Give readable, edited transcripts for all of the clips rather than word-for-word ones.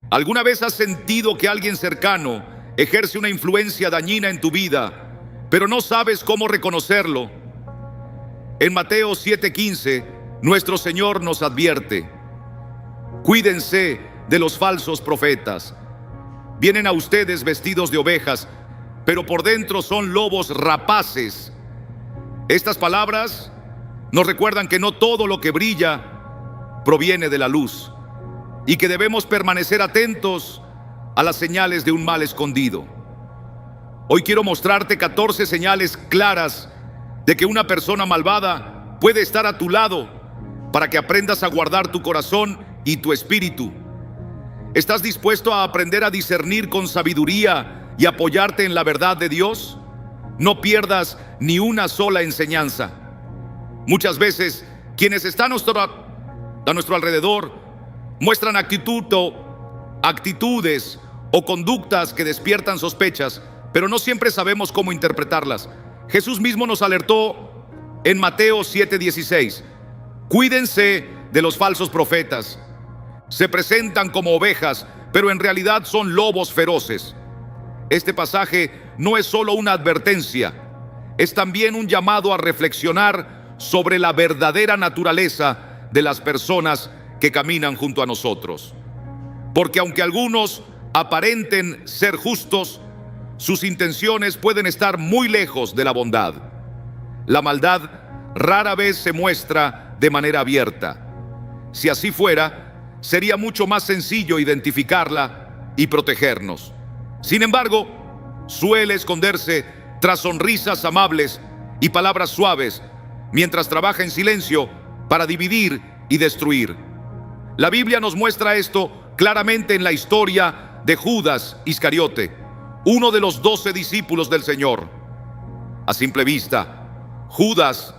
¿Alguna vez has sentido que alguien cercano ejerce una influencia dañina en tu vida, pero no sabes cómo reconocerlo? En Mateo 7:15, nuestro Señor nos advierte: cuídense de los falsos profetas. Vienen a ustedes vestidos de ovejas, pero por dentro son lobos rapaces. Estas palabras nos recuerdan que no todo lo que brilla proviene de la luz y que debemos permanecer atentos a las señales de un mal escondido. Hoy quiero mostrarte 14 señales claras de que una persona malvada puede estar a tu lado, para que aprendas a guardar tu corazón y tu espíritu. ¿Estás dispuesto a aprender a discernir con sabiduría y apoyarte en la verdad de Dios? No pierdas ni una sola enseñanza. Muchas veces quienes están a nuestro alrededor muestran actitudes o conductas que despiertan sospechas, pero no siempre sabemos cómo interpretarlas. Jesús mismo nos alertó en Mateo 7:16: cuídense de los falsos profetas. Se presentan como ovejas, pero en realidad son lobos feroces. Este pasaje no es solo una advertencia, es también un llamado a reflexionar sobre la verdadera naturaleza de las personas que caminan junto a nosotros. Porque aunque algunos aparenten ser justos, sus intenciones pueden estar muy lejos de la bondad. La maldad rara vez se muestra de manera abierta. Si así fuera, sería mucho más sencillo identificarla y protegernos. Sin embargo, suele esconderse tras sonrisas amables y palabras suaves, mientras trabaja en silencio para dividir y destruir. La Biblia nos muestra esto claramente en la historia de Judas Iscariote, uno de los 12 discípulos del Señor. A simple vista, Judas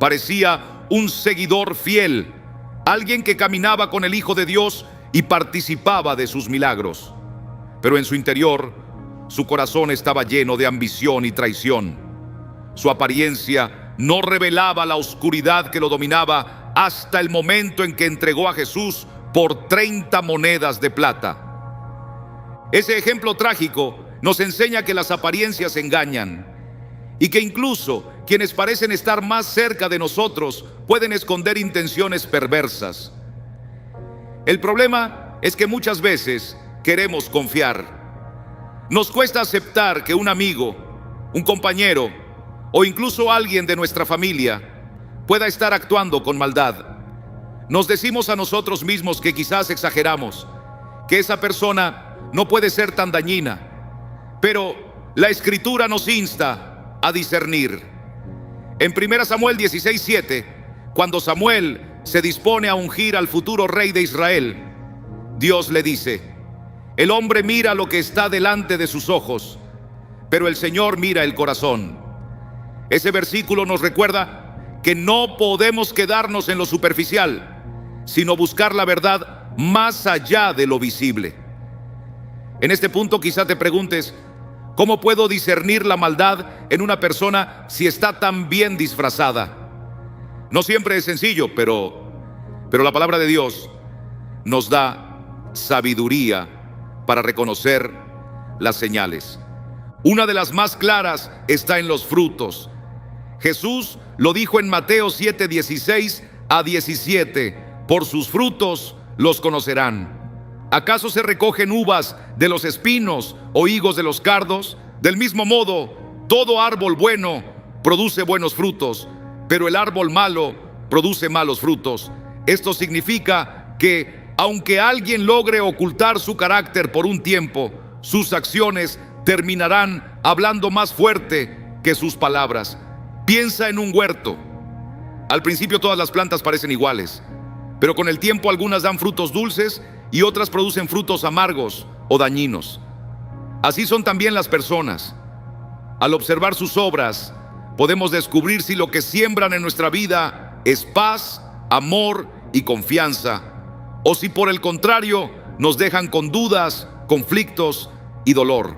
parecía un seguidor fiel, alguien que caminaba con el Hijo de Dios y participaba de sus milagros. Pero en su interior, su corazón estaba lleno de ambición y traición. Su apariencia no revelaba la oscuridad que lo dominaba hasta el momento en que entregó a Jesús por 30 monedas de plata. Ese ejemplo trágico nos enseña que las apariencias engañan y que incluso quienes parecen estar más cerca de nosotros pueden esconder intenciones perversas. El problema es que muchas veces queremos confiar. Nos cuesta aceptar que un amigo, un compañero o incluso alguien de nuestra familia pueda estar actuando con maldad. Nos decimos a nosotros mismos que quizás exageramos, que esa persona no puede ser tan dañina, pero la Escritura nos insta a discernir. En 1 Samuel 16:7, cuando Samuel se dispone a ungir al futuro rey de Israel, Dios le dice: el hombre mira lo que está delante de sus ojos, pero el Señor mira el corazón. Ese versículo nos recuerda que no podemos quedarnos en lo superficial, sino buscar la verdad más allá de lo visible. En este punto quizá te preguntes: ¿cómo puedo discernir la maldad en una persona si está tan bien disfrazada? No siempre es sencillo, pero la palabra de Dios nos da sabiduría para reconocer las señales. Una de las más claras está en los frutos. Jesús lo dijo en Mateo 7:16-17: por sus frutos los conocerán. ¿Acaso se recogen uvas de los espinos o higos de los cardos? Del mismo modo, todo árbol bueno produce buenos frutos, pero el árbol malo produce malos frutos. Esto significa que aunque alguien logre ocultar su carácter por un tiempo, sus acciones terminarán hablando más fuerte que sus palabras. Piensa en un huerto. Al principio todas las plantas parecen iguales, pero con el tiempo algunas dan frutos dulces y otras producen frutos amargos o dañinos. Así son también las personas. Al observar sus obras, podemos descubrir si lo que siembran en nuestra vida es paz, amor y confianza, o si por el contrario nos dejan con dudas, conflictos y dolor.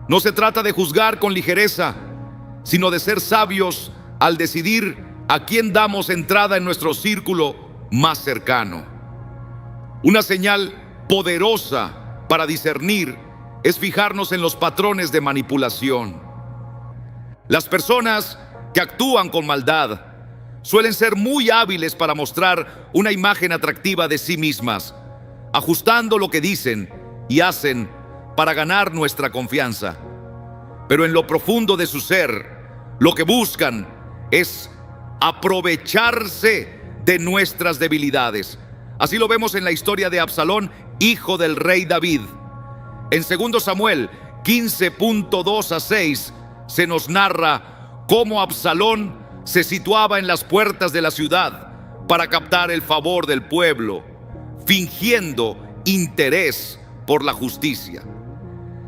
No se trata de juzgar con ligereza, sino de ser sabios al decidir a quién damos entrada en nuestro círculo más cercano. Una señal poderosa para discernir es fijarnos en los patrones de manipulación. Las personas que actúan con maldad suelen ser muy hábiles para mostrar una imagen atractiva de sí mismas, ajustando lo que dicen y hacen para ganar nuestra confianza. Pero en lo profundo de su ser, lo que buscan es aprovecharse de nuestras debilidades. Así lo vemos en la historia de Absalón, hijo del rey David. En 2 Samuel 15.2-6 se nos narra cómo Absalón se situaba en las puertas de la ciudad para captar el favor del pueblo, fingiendo interés por la justicia.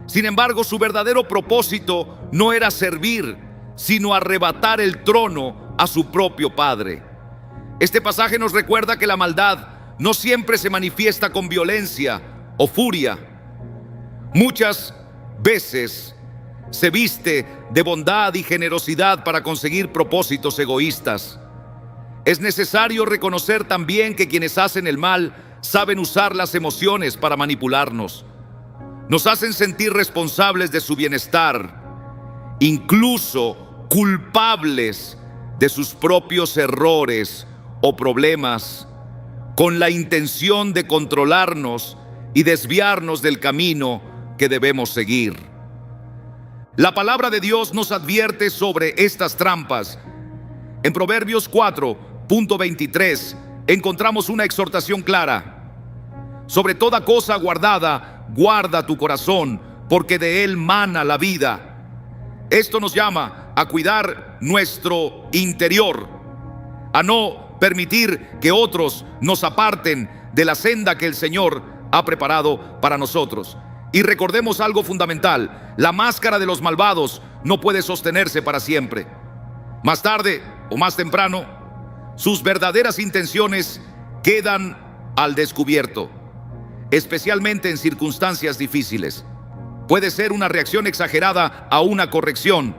Sin embargo, su verdadero propósito no era servir, sino arrebatar el trono a su propio padre. Este pasaje nos recuerda que la maldad no siempre se manifiesta con violencia o furia. Muchas veces se viste de bondad y generosidad para conseguir propósitos egoístas. Es necesario reconocer también que quienes hacen el mal saben usar las emociones para manipularnos. Nos hacen sentir responsables de su bienestar, incluso culpables de sus propios errores o problemas, con la intención de controlarnos y desviarnos del camino que debemos seguir. La palabra de Dios nos advierte sobre estas trampas. En Proverbios 4.23 encontramos una exhortación clara. Sobre toda cosa guardada, guarda tu corazón, porque de él mana la vida. Esto nos llama a cuidar nuestro interior, a no permitir que otros nos aparten de la senda que el Señor ha preparado para nosotros. Y recordemos algo fundamental: la máscara de los malvados no puede sostenerse para siempre. Más tarde o más temprano, sus verdaderas intenciones quedan al descubierto, especialmente en circunstancias difíciles. Puede ser una reacción exagerada a una corrección,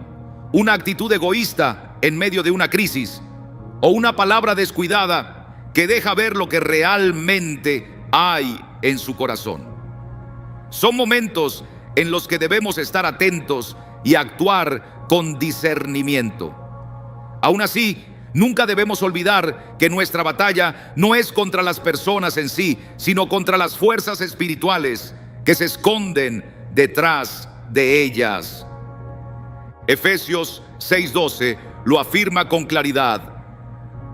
una actitud egoísta en medio de una crisis, o una palabra descuidada que deja ver lo que realmente hay en su corazón. Son momentos en los que debemos estar atentos y actuar con discernimiento. Aún así, nunca debemos olvidar que nuestra batalla no es contra las personas en sí, sino contra las fuerzas espirituales que se esconden detrás de ellas. Efesios 6:12 lo afirma con claridad: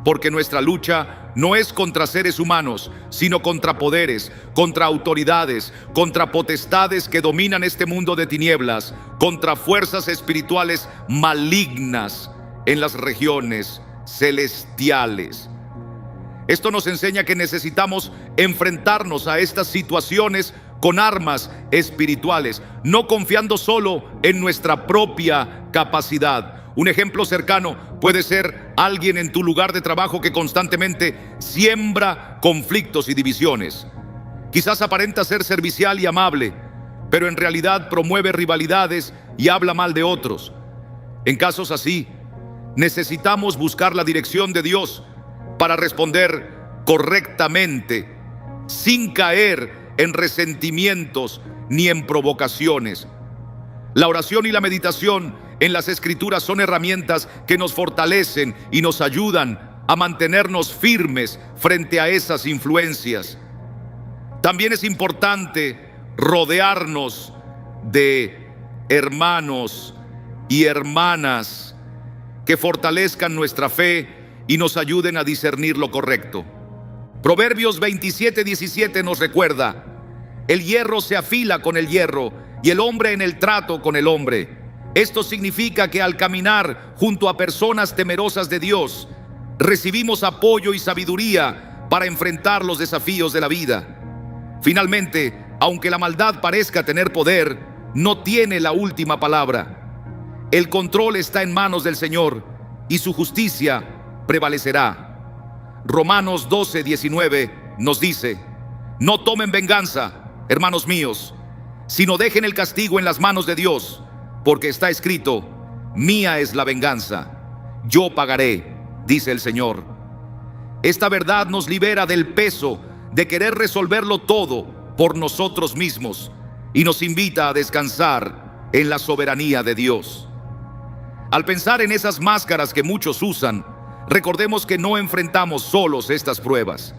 porque nuestra lucha no es contra seres humanos, sino contra poderes, contra autoridades, contra potestades que dominan este mundo de tinieblas, contra fuerzas espirituales malignas en las regiones celestiales. Esto nos enseña que necesitamos enfrentarnos a estas situaciones con armas espirituales, no confiando solo en nuestra propia capacidad. Un ejemplo cercano puede ser alguien en tu lugar de trabajo que constantemente siembra conflictos y divisiones. Quizás aparenta ser servicial y amable, pero en realidad promueve rivalidades y habla mal de otros. En casos así, necesitamos buscar la dirección de Dios para responder correctamente, sin caer en resentimientos ni en provocaciones. La oración y la meditación en las Escrituras son herramientas que nos fortalecen y nos ayudan a mantenernos firmes frente a esas influencias. También es importante rodearnos de hermanos y hermanas que fortalezcan nuestra fe y nos ayuden a discernir lo correcto. Proverbios 27:17 nos recuerda: el hierro se afila con el hierro y el hombre en el trato con el hombre. Esto significa que al caminar junto a personas temerosas de Dios, recibimos apoyo y sabiduría para enfrentar los desafíos de la vida. Finalmente, aunque la maldad parezca tener poder, no tiene la última palabra. El control está en manos del Señor y su justicia prevalecerá. Romanos 12:19 nos dice: no tomen venganza, hermanos míos, sino dejen el castigo en las manos de Dios, porque está escrito: mía es la venganza, yo pagaré, dice el Señor. Esta verdad nos libera del peso de querer resolverlo todo por nosotros mismos y nos invita a descansar en la soberanía de Dios. Al pensar en esas máscaras que muchos usan, recordemos que no enfrentamos solos estas pruebas.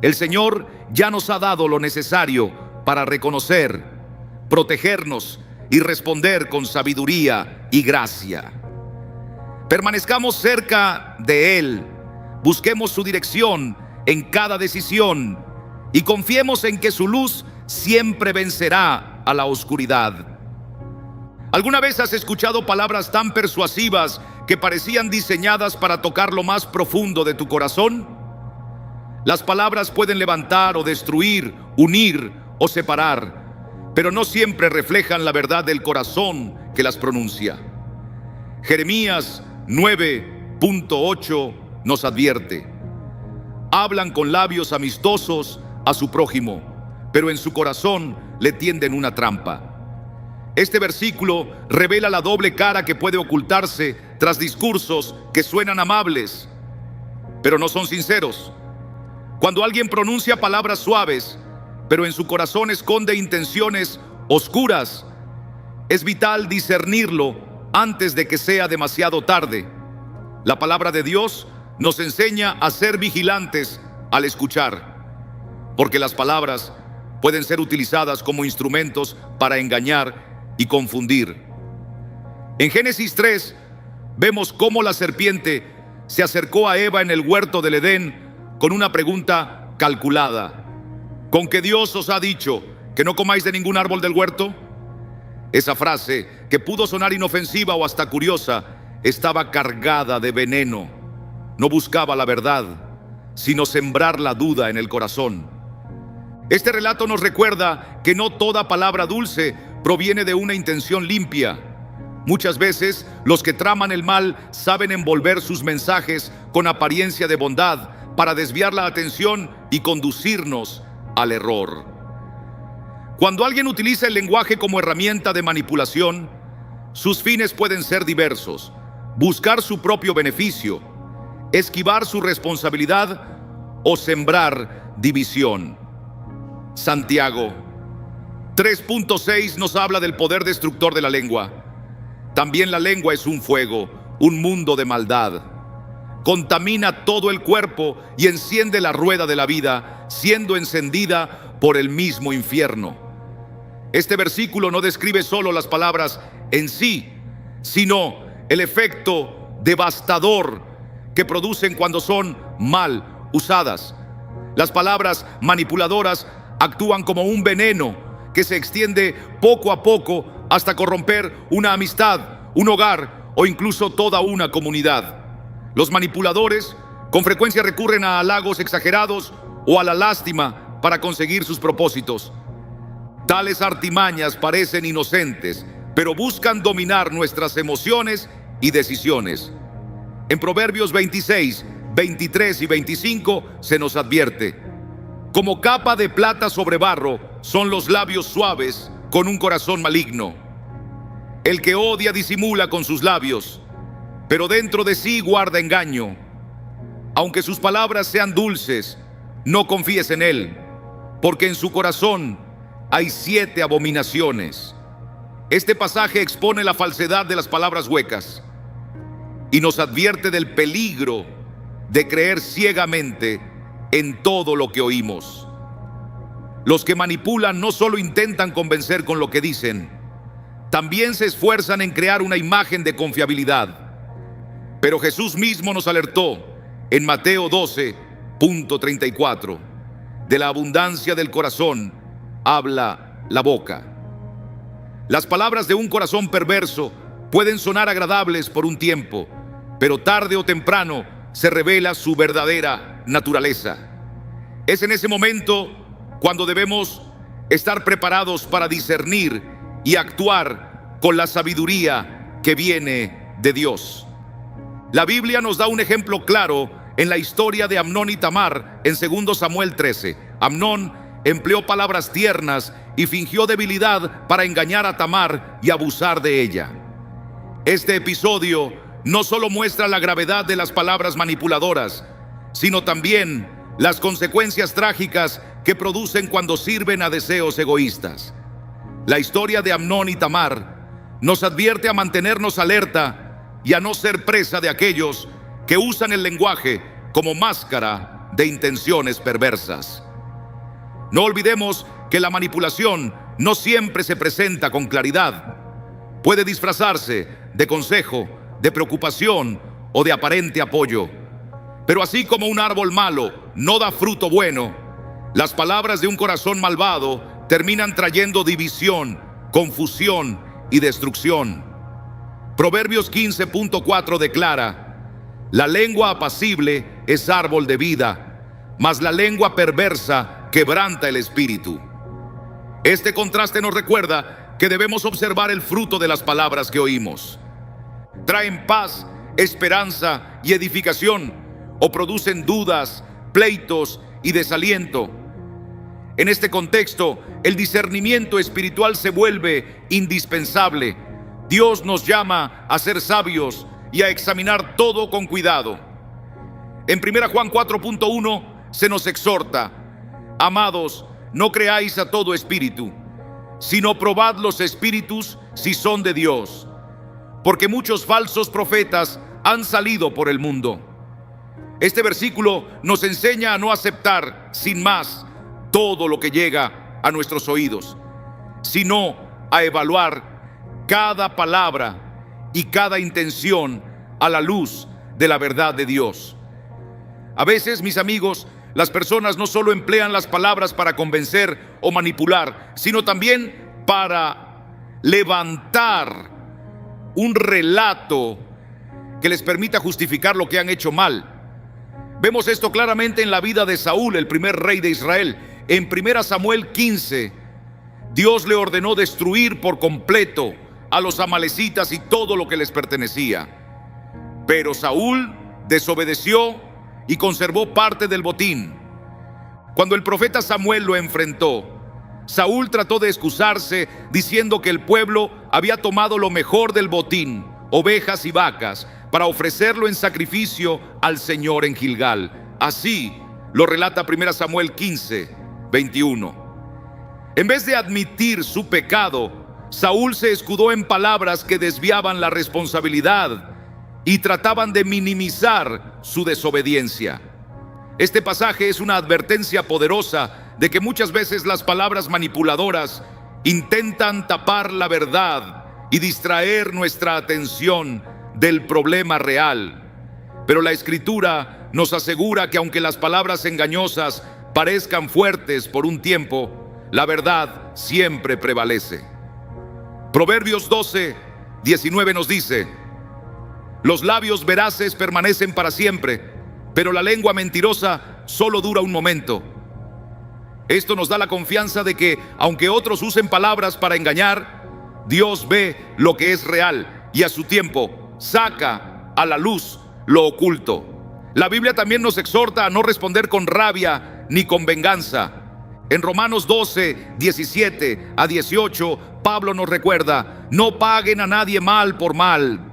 El Señor ya nos ha dado lo necesario para reconocer, protegernos y responder con sabiduría y gracia. Permanezcamos cerca de Él, busquemos su dirección en cada decisión y confiemos en que su luz siempre vencerá a la oscuridad. ¿Alguna vez has escuchado palabras tan persuasivas que parecían diseñadas para tocar lo más profundo de tu corazón? Las palabras pueden levantar o destruir, unir o separar, pero no siempre reflejan la verdad del corazón que las pronuncia. Jeremías 9:8 nos advierte: hablan con labios amistosos a su prójimo, pero en su corazón le tienden una trampa. Este versículo revela la doble cara que puede ocultarse tras discursos que suenan amables, pero no son sinceros. Cuando alguien pronuncia palabras suaves, pero en su corazón esconde intenciones oscuras, es vital discernirlo antes de que sea demasiado tarde. La palabra de Dios nos enseña a ser vigilantes al escuchar, porque las palabras pueden ser utilizadas como instrumentos para engañar y confundir. En Génesis 3 vemos cómo la serpiente se acercó a Eva en el huerto del Edén con una pregunta calculada: ¿con qué Dios os ha dicho que no comáis de ningún árbol del huerto? Esa frase, que pudo sonar inofensiva o hasta curiosa, estaba cargada de veneno. No buscaba la verdad, sino sembrar la duda en el corazón. Este relato nos recuerda que no toda palabra dulce proviene de una intención limpia. Muchas veces los que traman el mal saben envolver sus mensajes con apariencia de bondad para desviar la atención y conducirnos al error. Cuando alguien utiliza el lenguaje como herramienta de manipulación, sus fines pueden ser diversos: buscar su propio beneficio, esquivar su responsabilidad o sembrar división. Santiago 3:6 nos habla del poder destructor de la lengua. También la lengua es un fuego, un mundo de maldad. Contamina todo el cuerpo y enciende la rueda de la vida, siendo encendida por el mismo infierno. Este versículo no describe solo las palabras en sí, sino el efecto devastador que producen cuando son mal usadas. Las palabras manipuladoras actúan como un veneno que se extiende poco a poco hasta corromper una amistad, un hogar o incluso toda una comunidad. Los manipuladores con frecuencia recurren a halagos exagerados o a la lástima para conseguir sus propósitos. Tales artimañas parecen inocentes, pero buscan dominar nuestras emociones y decisiones. En Proverbios 26, 23 y 25 se nos advierte: como capa de plata sobre barro son los labios suaves con un corazón maligno. El que odia disimula con sus labios, pero dentro de sí guarda engaño. Aunque sus palabras sean dulces, no confíes en él, porque en su corazón hay 7 abominaciones. Este pasaje expone la falsedad de las palabras huecas y nos advierte del peligro de creer ciegamente en todo lo que oímos. Los que manipulan no solo intentan convencer con lo que dicen, también se esfuerzan en crear una imagen de confiabilidad. Pero Jesús mismo nos alertó en Mateo 12:34: de la abundancia del corazón habla la boca. Las palabras de un corazón perverso pueden sonar agradables por un tiempo, pero tarde o temprano se revela su verdadera naturaleza. Es en ese momento cuando debemos estar preparados para discernir y actuar con la sabiduría que viene de Dios. La Biblia nos da un ejemplo claro en la historia de Amnón y Tamar en 2 Samuel 13. Amnón empleó palabras tiernas y fingió debilidad para engañar a Tamar y abusar de ella. Este episodio no solo muestra la gravedad de las palabras manipuladoras, sino también las consecuencias trágicas que producen cuando sirven a deseos egoístas. La historia de Amnón y Tamar nos advierte a mantenernos alerta y a no ser presa de aquellos que usan el lenguaje como máscara de intenciones perversas. No olvidemos que la manipulación no siempre se presenta con claridad. Puede disfrazarse de consejo, de preocupación o de aparente apoyo. Pero así como un árbol malo no da fruto bueno, las palabras de un corazón malvado terminan trayendo división, confusión y destrucción. Proverbios 15.4 declara: la lengua apacible es árbol de vida, mas la lengua perversa quebranta el espíritu. Este contraste nos recuerda que debemos observar el fruto de las palabras que oímos. ¿Traen paz, esperanza y edificación, o producen dudas, pleitos y desaliento? En este contexto, el discernimiento espiritual se vuelve indispensable. Dios nos llama a ser sabios y a examinar todo con cuidado. En 1 Juan 4.1 se nos exhorta: amados, no creáis a todo espíritu, sino probad los espíritus si son de Dios, porque muchos falsos profetas han salido por el mundo. Este versículo nos enseña a no aceptar sin más todo lo que llega a nuestros oídos, sino a evaluar cada palabra y cada intención a la luz de la verdad de Dios. A veces, mis amigos, las personas no solo emplean las palabras para convencer o manipular, sino también para levantar un relato que les permita justificar lo que han hecho mal. Vemos esto claramente en la vida de Saúl, el primer rey de Israel. En 1 Samuel 15, Dios le ordenó destruir por completo a los amalecitas y todo lo que les pertenecía. Pero Saúl desobedeció y conservó parte del botín. Cuando el profeta Samuel lo enfrentó, Saúl trató de excusarse diciendo que el pueblo había tomado lo mejor del botín, ovejas y vacas, para ofrecerlo en sacrificio al Señor en Gilgal. Así lo relata 1 Samuel 15:21. En vez de admitir su pecado, Saúl se escudó en palabras que desviaban la responsabilidad y trataban de minimizar su desobediencia. Este pasaje es una advertencia poderosa de que muchas veces las palabras manipuladoras intentan tapar la verdad y distraer nuestra atención del problema real. Pero la Escritura nos asegura que aunque las palabras engañosas parezcan fuertes por un tiempo, la verdad siempre prevalece. Proverbios 12:19 nos dice: los labios veraces permanecen para siempre, pero la lengua mentirosa solo dura un momento. Esto nos da la confianza de que, aunque otros usen palabras para engañar, Dios ve lo que es real y a su tiempo saca a la luz lo oculto. La Biblia también nos exhorta a no responder con rabia ni con venganza. En Romanos 12:17-18, Pablo nos recuerda: no paguen a nadie mal por mal.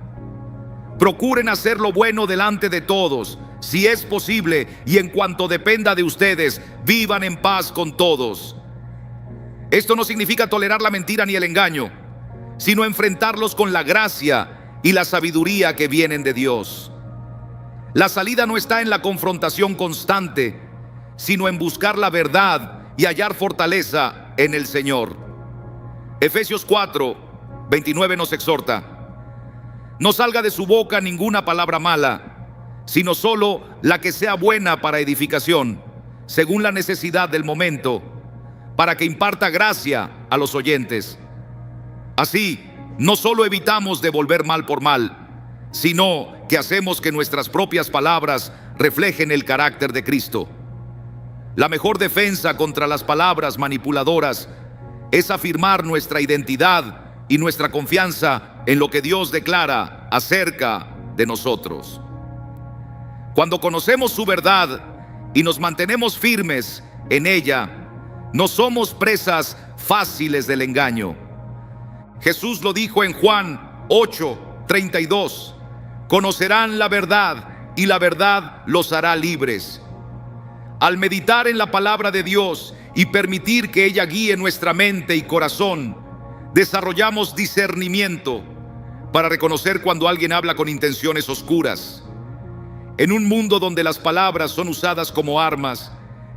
Procuren hacer lo bueno delante de todos, si es posible, y en cuanto dependa de ustedes, vivan en paz con todos. Esto no significa tolerar la mentira ni el engaño, sino enfrentarlos con la gracia y la sabiduría que vienen de Dios. La salida no está en la confrontación constante, sino en buscar la verdad y hallar fortaleza en el Señor. Efesios 4:29 nos exhorta: no salga de su boca ninguna palabra mala, sino solo la que sea buena para edificación, según la necesidad del momento, para que imparta gracia a los oyentes. Así, no solo evitamos devolver mal por mal, sino que hacemos que nuestras propias palabras reflejen el carácter de Cristo. La mejor defensa contra las palabras manipuladoras es afirmar nuestra identidad y nuestra confianza en lo que Dios declara acerca de nosotros. Cuando conocemos su verdad y nos mantenemos firmes en ella, no somos presas fáciles del engaño. Jesús lo dijo en Juan 8:32: conocerán la verdad y la verdad los hará libres. Al meditar en la palabra de Dios y permitir que ella guíe nuestra mente y corazón, desarrollamos discernimiento para reconocer cuando alguien habla con intenciones oscuras. En un mundo donde las palabras son usadas como armas,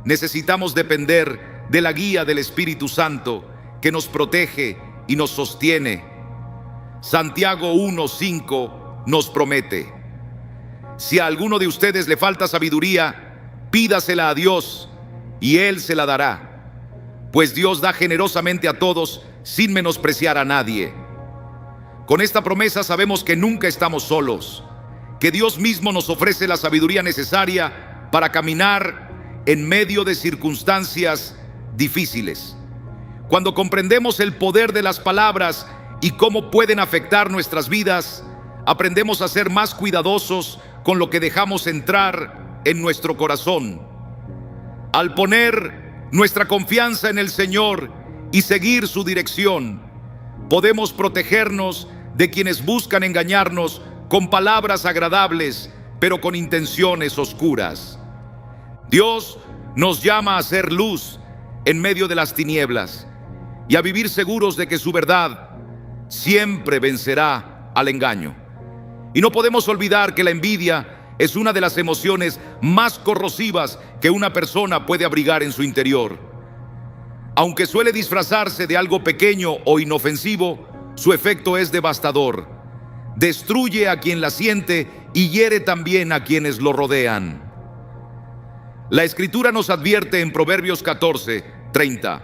necesitamos depender de la guía del Espíritu Santo que nos protege y nos sostiene. Santiago 1:5 nos promete: si a alguno de ustedes le falta sabiduría, pídasela a Dios y Él se la dará, pues Dios da generosamente a todos sin menospreciar a nadie. Con esta promesa sabemos que nunca estamos solos, que Dios mismo nos ofrece la sabiduría necesaria para caminar en medio de circunstancias difíciles. Cuando comprendemos el poder de las palabras y cómo pueden afectar nuestras vidas, aprendemos a ser más cuidadosos con lo que dejamos entrar en nuestro corazón. Al poner nuestra confianza en el Señor y seguir su dirección, podemos protegernos de quienes buscan engañarnos con palabras agradables, pero con intenciones oscuras. Dios nos llama a ser luz en medio de las tinieblas y a vivir seguros de que su verdad siempre vencerá al engaño. Y no podemos olvidar que la envidia es una de las emociones más corrosivas que una persona puede abrigar en su interior. Aunque suele disfrazarse de algo pequeño o inofensivo, su efecto es devastador. Destruye a quien la siente y hiere también a quienes lo rodean. La Escritura nos advierte en Proverbios 14:30: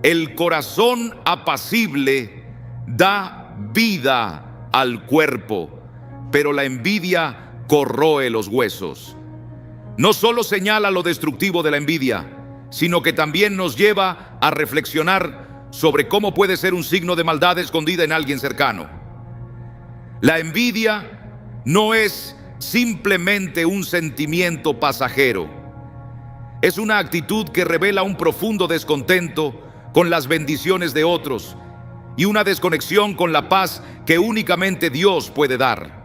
el corazón apacible da vida al cuerpo, pero la envidia corroe los huesos. No solo señala lo destructivo de la envidia, sino que también nos lleva a reflexionar sobre cómo puede ser un signo de maldad escondida en alguien cercano. La envidia no es simplemente un sentimiento pasajero. Es una actitud que revela un profundo descontento con las bendiciones de otros y una desconexión con la paz que únicamente Dios puede dar.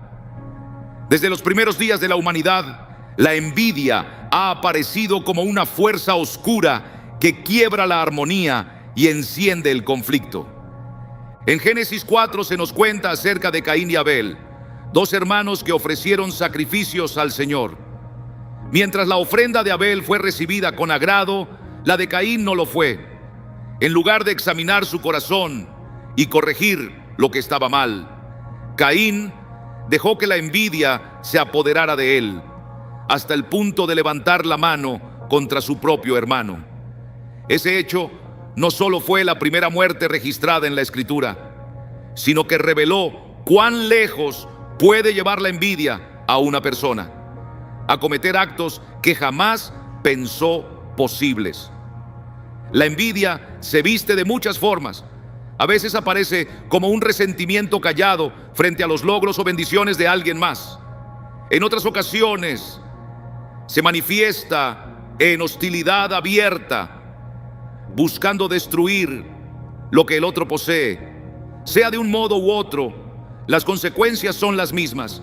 Desde los primeros días de la humanidad, la envidia ha aparecido como una fuerza oscura que quiebra la armonía y enciende el conflicto. En Génesis 4 se nos cuenta acerca de Caín y Abel, dos hermanos que ofrecieron sacrificios al Señor. Mientras la ofrenda de Abel fue recibida con agrado, la de Caín no lo fue. En lugar de examinar su corazón y corregir lo que estaba mal, Caín dejó que la envidia se apoderara de él, hasta el punto de levantar la mano contra su propio hermano. Ese hecho no solo fue la primera muerte registrada en la Escritura, sino que reveló cuán lejos puede llevar la envidia a una persona, a cometer actos que jamás pensó posibles. La envidia se viste de muchas formas. A veces aparece como un resentimiento callado frente a los logros o bendiciones de alguien más. En otras ocasiones se manifiesta en hostilidad abierta, buscando destruir lo que el otro posee. Sea de un modo u otro, las consecuencias son las mismas.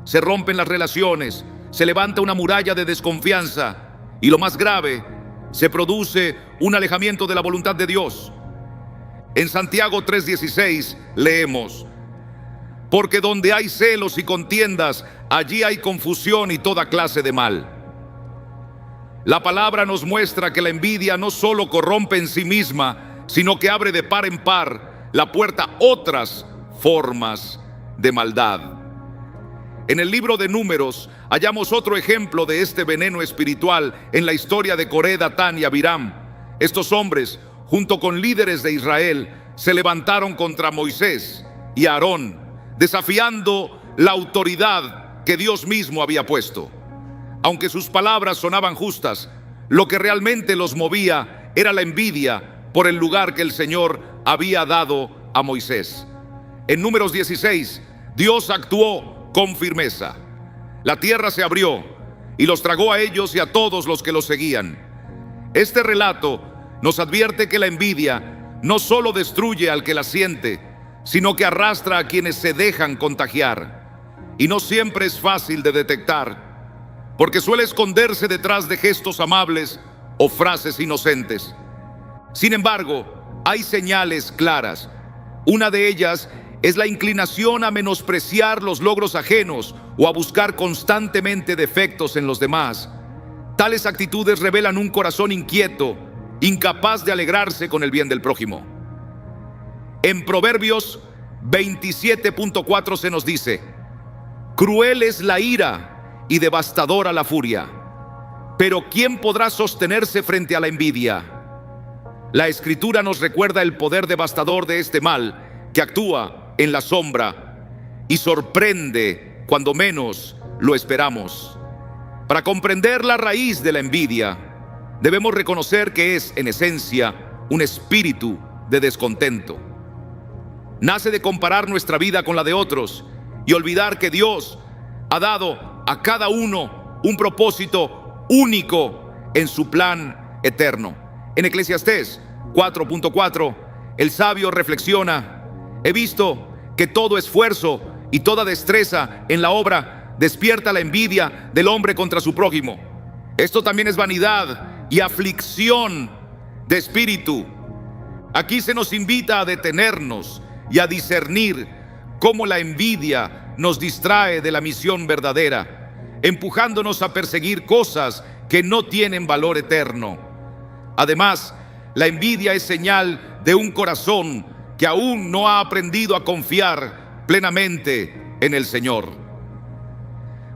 Se rompen las relaciones, se levanta una muralla de desconfianza y, lo más grave, se produce un alejamiento de la voluntad de Dios. En Santiago 3:16 leemos: porque donde hay celos y contiendas, allí hay confusión y toda clase de mal. La palabra nos muestra que la envidia no solo corrompe en sí misma, sino que abre de par en par la puerta a otras formas de maldad. En el libro de Números hallamos otro ejemplo de este veneno espiritual en la historia de Coré, Datán y Abiram. Estos hombres, junto con líderes de Israel, se levantaron contra Moisés y Aarón, desafiando la autoridad que Dios mismo había puesto. Aunque sus palabras sonaban justas, lo que realmente los movía era la envidia por el lugar que el Señor había dado a Moisés. En Números 16, Dios actuó con firmeza. La tierra se abrió y los tragó a ellos y a todos los que los seguían. Este relato nos advierte que la envidia no solo destruye al que la siente, sino que arrastra a quienes se dejan contagiar. Y no siempre es fácil de detectar. porque suele esconderse detrás de gestos amables o frases inocentes. Sin embargo, hay señales claras. Una de ellas es la inclinación a menospreciar los logros ajenos o a buscar constantemente defectos en los demás. Tales actitudes revelan un corazón inquieto, incapaz de alegrarse con el bien del prójimo. En Proverbios 27.4 se nos dice: cruel es la ira y devastadora la furia, pero ¿quién podrá sostenerse frente a la envidia? La Escritura nos recuerda el poder devastador de este mal que actúa en la sombra y sorprende cuando menos lo esperamos. Para comprender la raíz de la envidia, debemos reconocer que es, en esencia, un espíritu de descontento. Nace de comparar nuestra vida con la de otros y olvidar que Dios ha dado a cada uno un propósito único en su plan eterno. En Eclesiastés 4.4, el sabio reflexiona: he visto que todo esfuerzo y toda destreza en la obra despierta la envidia del hombre contra su prójimo. Esto también es vanidad y aflicción de espíritu. Aquí se nos invita a detenernos y a discernir cómo la envidia nos distrae de la misión verdadera, empujándonos a perseguir cosas que no tienen valor eterno. Además, la envidia es señal de un corazón que aún no ha aprendido a confiar plenamente en el Señor.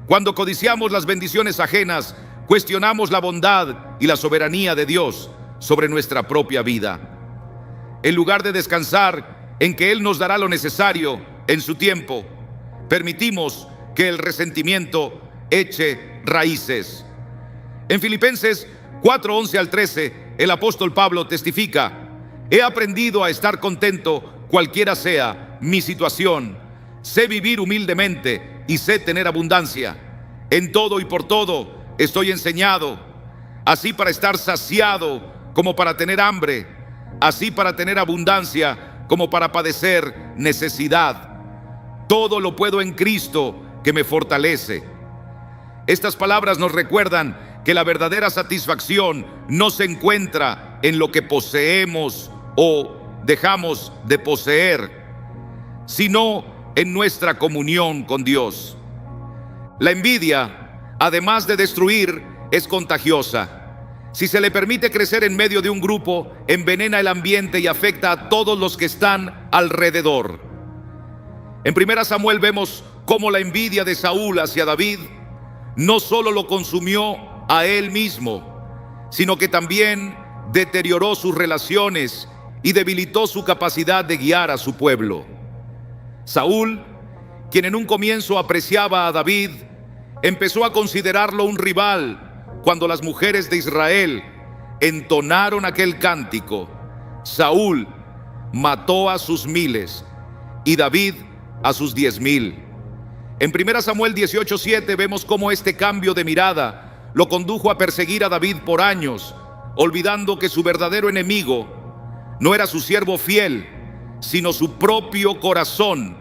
Cuando codiciamos las bendiciones ajenas, cuestionamos la bondad y la soberanía de Dios sobre nuestra propia vida. En lugar de descansar en que Él nos dará lo necesario en su tiempo, permitimos que el resentimiento eche raíces. En Filipenses 4:11 al 13, el apóstol Pablo testifica: he aprendido a estar contento cualquiera sea mi situación. Sé vivir humildemente y sé tener abundancia. En todo y por todo estoy enseñado, así para estar saciado como para tener hambre, así para tener abundancia como para padecer necesidad. Todo lo puedo en Cristo que me fortalece. Estas palabras nos recuerdan que la verdadera satisfacción no se encuentra en lo que poseemos o dejamos de poseer, sino en nuestra comunión con Dios. La envidia, además de destruir, es contagiosa. Si se le permite crecer en medio de un grupo, envenena el ambiente y afecta a todos los que están alrededor. En 1 Samuel vemos cómo la envidia de Saúl hacia David no solo lo consumió a él mismo, sino que también deterioró sus relaciones y debilitó su capacidad de guiar a su pueblo. Saúl, quien en un comienzo apreciaba a David, empezó a considerarlo un rival cuando las mujeres de Israel entonaron aquel cántico: Saúl mató a sus miles y David a sus 10,000. En 1 Samuel 18:7 vemos cómo este cambio de mirada lo condujo a perseguir a David por años, olvidando que su verdadero enemigo no era su siervo fiel, sino su propio corazón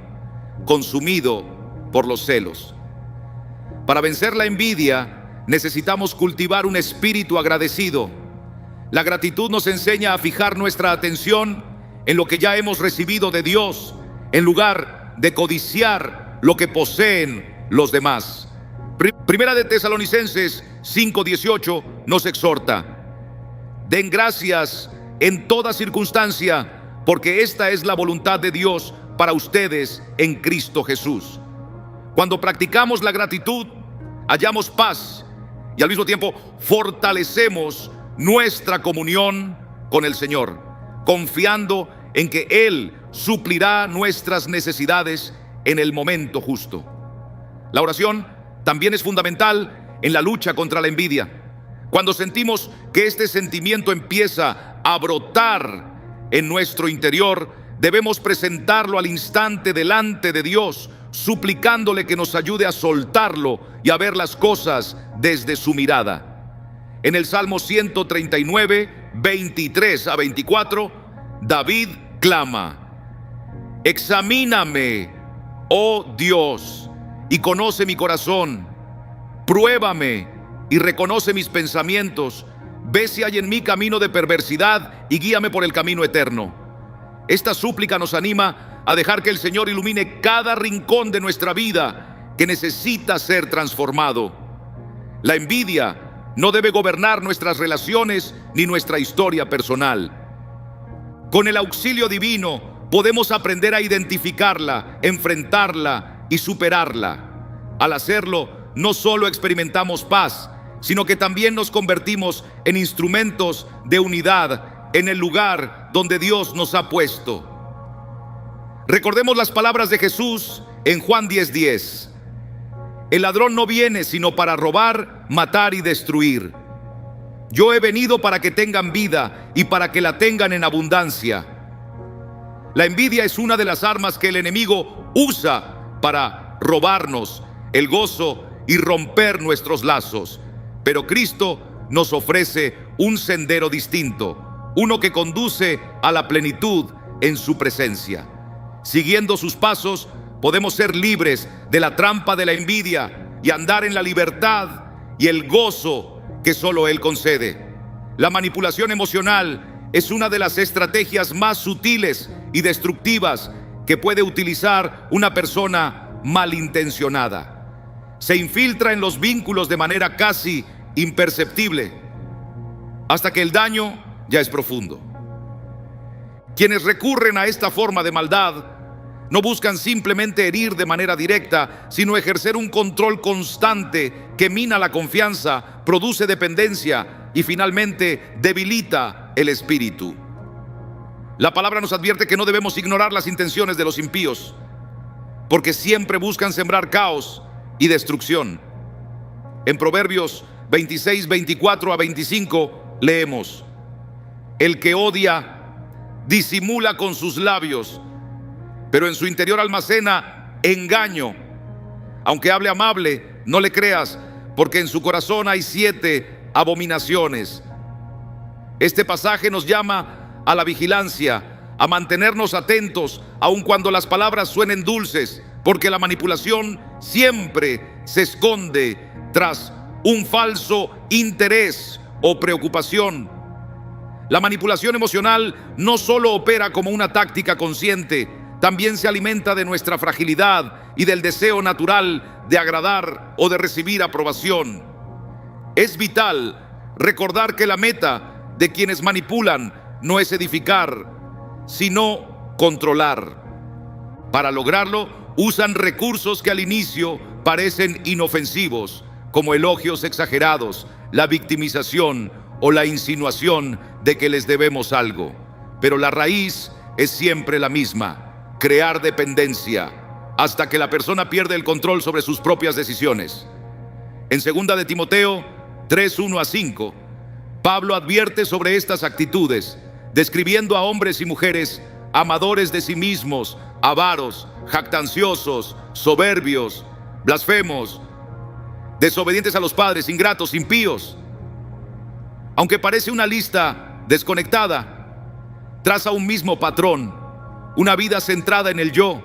consumido por los celos. Para vencer la envidia, necesitamos cultivar un espíritu agradecido. La gratitud nos enseña a fijar nuestra atención en lo que ya hemos recibido de Dios, en lugar de codiciar lo que poseen los demás. Primera de Tesalonicenses 5:18 nos exhorta: den gracias en toda circunstancia, porque esta es la voluntad de Dios para ustedes en Cristo Jesús. Cuando practicamos la gratitud, hallamos paz y al mismo tiempo fortalecemos nuestra comunión con el Señor, confiando en que Él suplirá nuestras necesidades en el momento justo. La oración también es fundamental en la lucha contra la envidia. Cuando sentimos que este sentimiento empieza a brotar en nuestro interior, debemos presentarlo al instante delante de Dios, suplicándole que nos ayude a soltarlo y a ver las cosas desde su mirada. En el Salmo 139, 23 a 24, David clama: examíname, oh Dios, y conoce mi corazón. Pruébame y reconoce mis pensamientos. Ve si hay en mí camino de perversidad y guíame por el camino eterno. Esta súplica nos anima a dejar que el Señor ilumine cada rincón de nuestra vida que necesita ser transformado. La envidia no debe gobernar nuestras relaciones ni nuestra historia personal. Con el auxilio divino podemos aprender a identificarla, enfrentarla y superarla. Al hacerlo, no solo experimentamos paz, sino que también nos convertimos en instrumentos de unidad en el lugar donde Dios nos ha puesto. Recordemos las palabras de Jesús en Juan 10:10. El ladrón no viene sino para robar, matar y destruir. Yo he venido para que tengan vida y para que la tengan en abundancia. La envidia es una de las armas que el enemigo usa para robarnos el gozo y romper nuestros lazos. Pero Cristo nos ofrece un sendero distinto, uno que conduce a la plenitud en su presencia. Siguiendo sus pasos, podemos ser libres de la trampa de la envidia y andar en la libertad y el gozo que solo Él concede. La manipulación emocional es una de las estrategias más sutiles y destructivas que puede utilizar una persona malintencionada. Se infiltra en los vínculos de manera casi imperceptible, hasta que el daño ya es profundo. Quienes recurren a esta forma de maldad no buscan simplemente herir de manera directa, sino ejercer un control constante que mina la confianza, produce dependencia y finalmente debilita el espíritu. La palabra nos advierte que no debemos ignorar las intenciones de los impíos, porque siempre buscan sembrar caos y destrucción. En Proverbios 26, 24 a 25 leemos: el que odia disimula con sus labios, pero en su interior almacena engaño. Aunque hable amable, no le creas, porque en su corazón hay 7 abominaciones. Este pasaje nos llama a la vigilancia, a mantenernos atentos, aun cuando las palabras suenen dulces, porque la manipulación siempre se esconde tras un falso interés o preocupación. La manipulación emocional no solo opera como una táctica consciente, también se alimenta de nuestra fragilidad y del deseo natural de agradar o de recibir aprobación. Es vital recordar que la meta de quienes manipulan no es edificar, sino controlar. Para lograrlo, usan recursos que al inicio parecen inofensivos, como elogios exagerados, la victimización o la insinuación de que les debemos algo. Pero la raíz es siempre la misma: crear dependencia, hasta que la persona pierde el control sobre sus propias decisiones. En 2 de Timoteo 3, 1 a 5, Pablo advierte sobre estas actitudes, describiendo a hombres y mujeres amadores de sí mismos, avaros, jactanciosos, soberbios, blasfemos, desobedientes a los padres, ingratos, impíos. Aunque parece una lista desconectada, traza un mismo patrón: una vida centrada en el yo,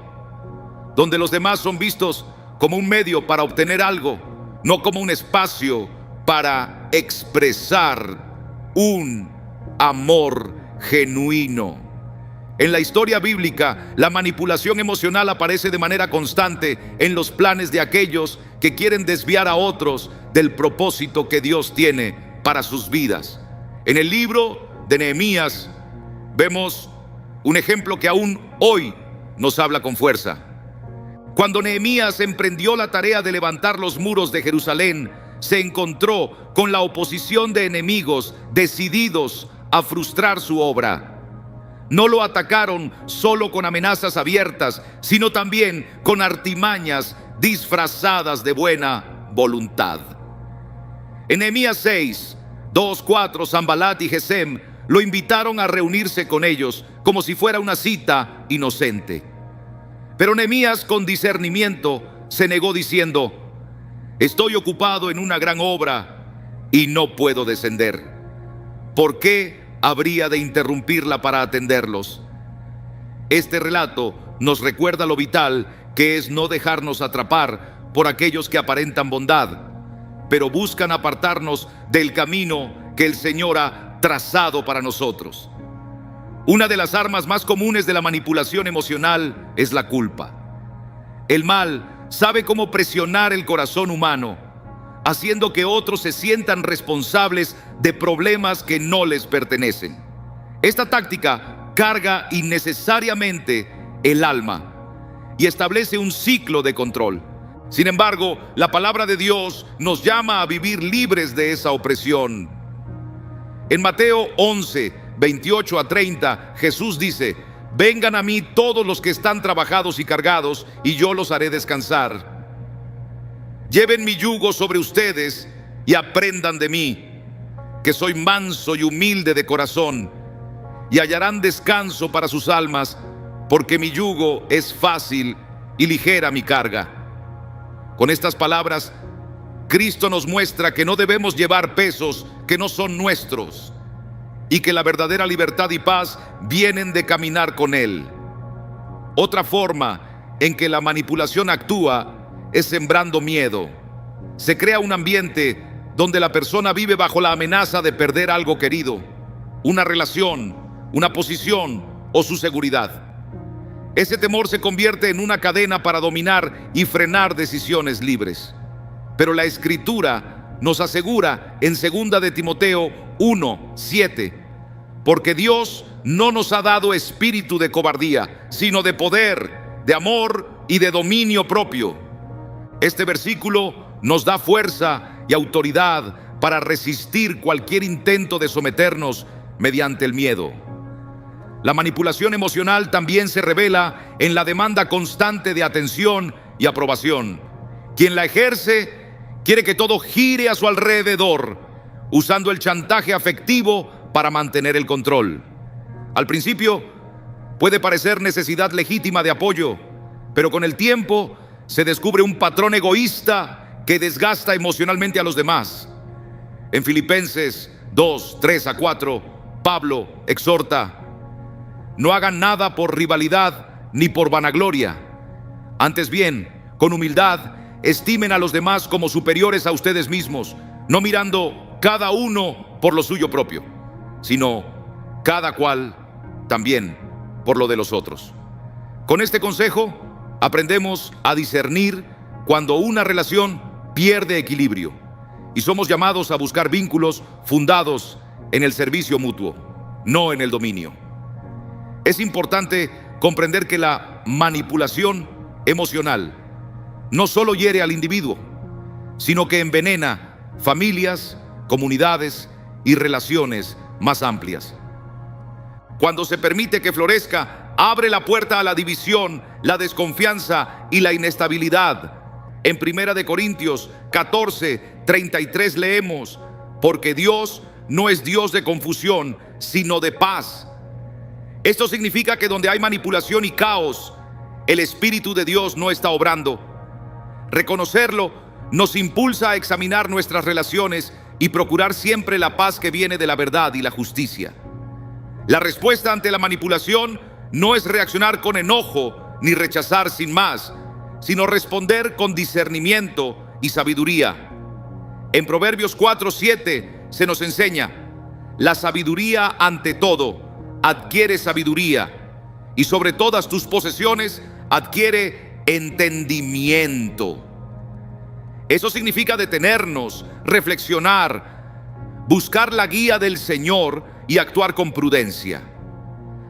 donde los demás son vistos como un medio para obtener algo, no como un espacio para expresar un amor genuino. En la historia bíblica, la manipulación emocional aparece de manera constante en los planes de aquellos que quieren desviar a otros del propósito que Dios tiene para sus vidas. En el libro de Nehemías vemos un ejemplo que aún hoy nos habla con fuerza. Cuando Nehemías emprendió la tarea de levantar los muros de Jerusalén, se encontró con la oposición de enemigos decididos a frustrar su obra. No lo atacaron solo con amenazas abiertas, sino también con artimañas disfrazadas de buena voluntad. En Nehemías 6, 2, 4, Sanbalat y Gesem lo invitaron a reunirse con ellos como si fuera una cita inocente. Pero Nehemías, con discernimiento, se negó diciendo: estoy ocupado en una gran obra y no puedo descender. ¿Por qué habría de interrumpirla para atenderlos? Este relato nos recuerda lo vital que es no dejarnos atrapar por aquellos que aparentan bondad. pero buscan apartarnos del camino que el Señor ha trazado para nosotros. Una de las armas más comunes de la manipulación emocional es la culpa. El mal sabe cómo presionar el corazón humano, haciendo que otros se sientan responsables de problemas que no les pertenecen. Esta táctica carga innecesariamente el alma y establece un ciclo de control. Sin embargo, la palabra de Dios nos llama a vivir libres de esa opresión. En Mateo 11, 28 a 30, Jesús dice: vengan a mí todos los que están trabajados y cargados, y yo los haré descansar. Lleven mi yugo sobre ustedes y aprendan de mí, que soy manso y humilde de corazón, y hallarán descanso para sus almas, porque mi yugo es fácil y ligera mi carga. Con estas palabras, Cristo nos muestra que no debemos llevar pesos que no son nuestros, y que la verdadera libertad y paz vienen de caminar con Él. Otra forma en que la manipulación actúa es sembrando miedo. Se crea un ambiente donde la persona vive bajo la amenaza de perder algo querido, una relación, una posición o su seguridad. Ese temor se convierte en una cadena para dominar y frenar decisiones libres. Pero la Escritura nos asegura en 2 de Timoteo 1:7, porque Dios no nos ha dado espíritu de cobardía, sino de poder, de amor y de dominio propio. Este versículo nos da fuerza y autoridad para resistir cualquier intento de someternos mediante el miedo. La manipulación emocional también se revela en la demanda constante de atención y aprobación. Quien la ejerce quiere que todo gire a su alrededor, usando el chantaje afectivo para mantener el control. Al principio puede parecer necesidad legítima de apoyo, pero con el tiempo se descubre un patrón egoísta que desgasta emocionalmente a los demás. En Filipenses 2:3-4, Pablo exhorta: no hagan nada por rivalidad ni por vanagloria. Antes bien, con humildad, estimen a los demás como superiores a ustedes mismos, no mirando cada uno por lo suyo propio, sino cada cual también por lo de los otros. Con este consejo aprendemos a discernir cuando una relación pierde equilibrio y somos llamados a buscar vínculos fundados en el servicio mutuo, no en el dominio. Es importante comprender que la manipulación emocional no solo hiere al individuo, sino que envenena familias, comunidades y relaciones más amplias. Cuando se permite que florezca, abre la puerta a la división, la desconfianza y la inestabilidad. En 1 Corintios 14:33 leemos: porque Dios no es Dios de confusión, sino de paz. Esto significa que donde hay manipulación y caos, el Espíritu de Dios no está obrando. Reconocerlo nos impulsa a examinar nuestras relaciones y procurar siempre la paz que viene de la verdad y la justicia. La respuesta ante la manipulación no es reaccionar con enojo ni rechazar sin más, sino responder con discernimiento y sabiduría. En Proverbios 4:7 se nos enseña: la sabiduría ante todo adquiere sabiduría, y sobre todas tus posesiones adquiere entendimiento. Eso significa detenernos, reflexionar, buscar la guía del Señor y actuar con prudencia.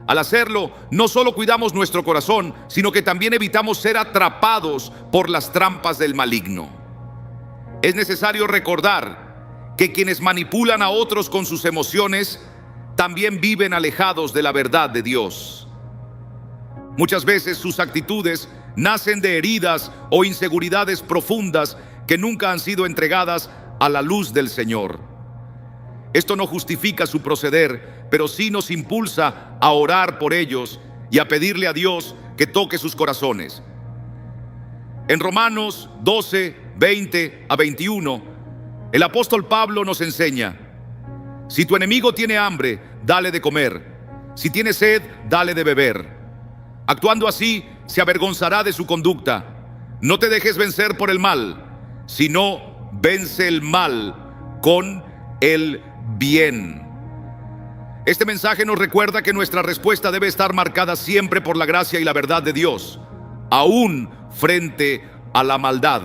Al hacerlo, no solo cuidamos nuestro corazón, sino que también evitamos ser atrapados por las trampas del maligno. Es necesario recordar que quienes manipulan a otros con sus emociones también viven alejados de la verdad de Dios. Muchas veces sus actitudes nacen de heridas o inseguridades profundas que nunca han sido entregadas a la luz del Señor. Esto no justifica su proceder, pero sí nos impulsa a orar por ellos y a pedirle a Dios que toque sus corazones. En Romanos 12:20-21, el apóstol Pablo nos enseña: si tu enemigo tiene hambre, dale de comer; si tiene sed, dale de beber. Actuando así, se avergonzará de su conducta. No te dejes vencer por el mal, sino vence el mal con el bien. Este mensaje nos recuerda que nuestra respuesta debe estar marcada siempre por la gracia y la verdad de Dios, aún frente a la maldad.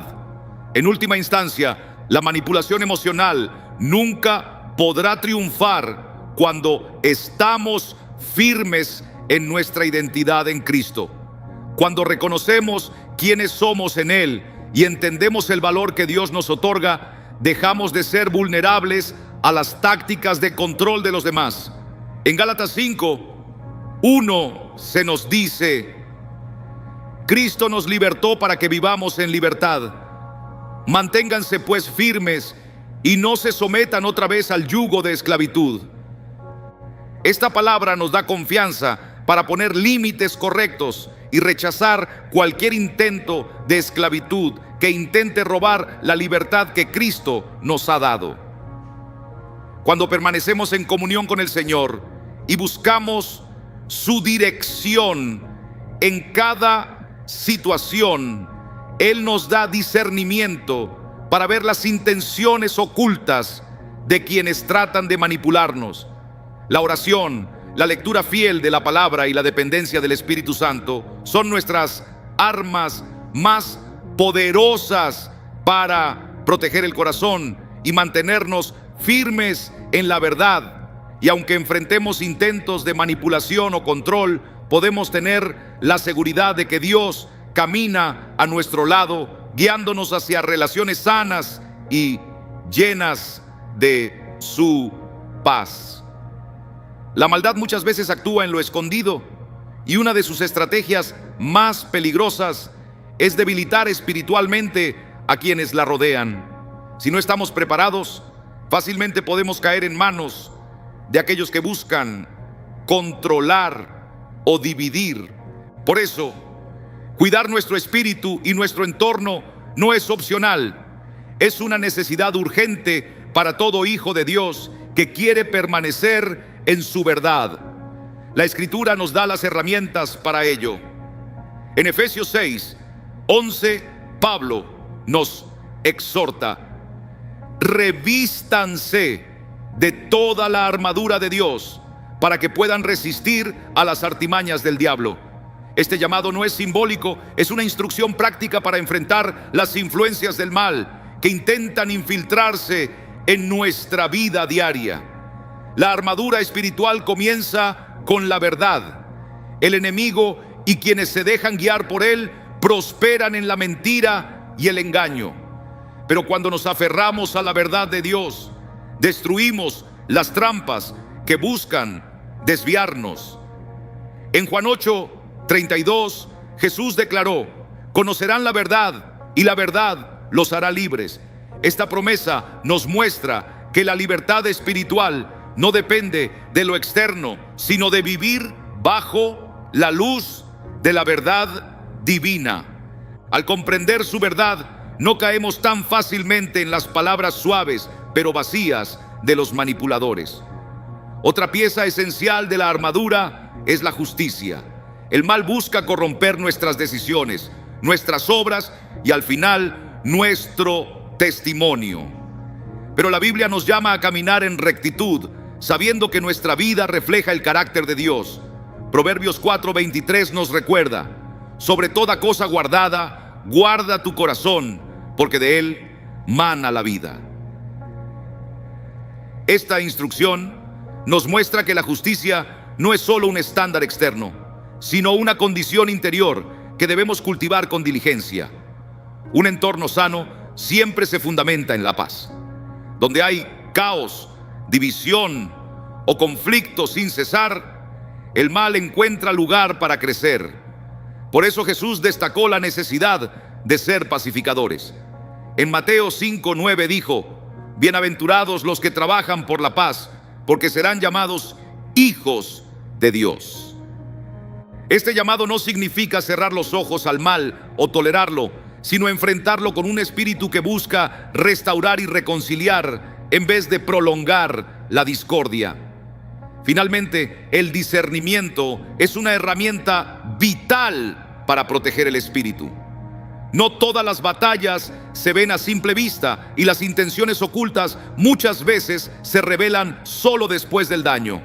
En última instancia, la manipulación emocional nunca podrá triunfar cuando estamos firmes en nuestra identidad en Cristo. Cuando reconocemos quiénes somos en Él y entendemos el valor que Dios nos otorga, dejamos de ser vulnerables a las tácticas de control de los demás. En Gálatas 5:1 se nos dice: Cristo nos libertó para que vivamos en libertad. Manténganse pues firmes y no se sometan otra vez al yugo de esclavitud. Esta palabra nos da confianza para poner límites correctos y rechazar cualquier intento de esclavitud que intente robar la libertad que Cristo nos ha dado. Cuando permanecemos en comunión con el Señor y buscamos su dirección en cada situación, Él nos da discernimiento para ver las intenciones ocultas de quienes tratan de manipularnos. La oración, la lectura fiel de la palabra y la dependencia del Espíritu Santo son nuestras armas más poderosas para proteger el corazón y mantenernos firmes en la verdad. Y aunque enfrentemos intentos de manipulación o control, podemos tener la seguridad de que Dios camina a nuestro lado, guiándonos hacia relaciones sanas y llenas de su paz. La maldad muchas veces actúa en lo escondido, y una de sus estrategias más peligrosas es debilitar espiritualmente a quienes la rodean. Si no estamos preparados, fácilmente podemos caer en manos de aquellos que buscan controlar o dividir. Por eso, cuidar nuestro espíritu y nuestro entorno no es opcional, es una necesidad urgente para todo hijo de Dios que quiere permanecer en su verdad. La Escritura nos da las herramientas para ello. En Efesios 6:11, Pablo nos exhorta: revístanse de toda la armadura de Dios para que puedan resistir a las artimañas del diablo. Este llamado no es simbólico, es una instrucción práctica para enfrentar las influencias del mal que intentan infiltrarse en nuestra vida diaria. La armadura espiritual comienza con la verdad. El enemigo y quienes se dejan guiar por él prosperan en la mentira y el engaño. Pero cuando nos aferramos a la verdad de Dios, destruimos las trampas que buscan desviarnos. En Juan 8:32, Jesús declaró: conocerán la verdad y la verdad los hará libres. Esta promesa nos muestra que la libertad espiritual no depende de lo externo, sino de vivir bajo la luz de la verdad divina. Al comprender su verdad, no caemos tan fácilmente en las palabras suaves pero vacías de los manipuladores. Otra pieza esencial de la armadura es la justicia. El mal busca corromper nuestras decisiones, nuestras obras y al final nuestro testimonio. Pero la Biblia nos llama a caminar en rectitud, sabiendo que nuestra vida refleja el carácter de Dios. Proverbios 4:23 nos recuerda: sobre toda cosa guardada, guarda tu corazón, porque de él mana la vida. Esta instrucción nos muestra que la justicia no es solo un estándar externo, sino una condición interior que debemos cultivar con diligencia. Un entorno sano siempre se fundamenta en la paz. Donde hay caos, división o conflicto sin cesar, el mal encuentra lugar para crecer. Por eso Jesús destacó la necesidad de ser pacificadores. En Mateo 5:9 dijo: bienaventurados los que trabajan por la paz, porque serán llamados hijos de Dios. Este llamado no significa cerrar los ojos al mal o tolerarlo, sino enfrentarlo con un espíritu que busca restaurar y reconciliar en vez de prolongar la discordia. Finalmente, el discernimiento es una herramienta vital para proteger el espíritu. No todas las batallas se ven a simple vista y las intenciones ocultas muchas veces se revelan solo después del daño.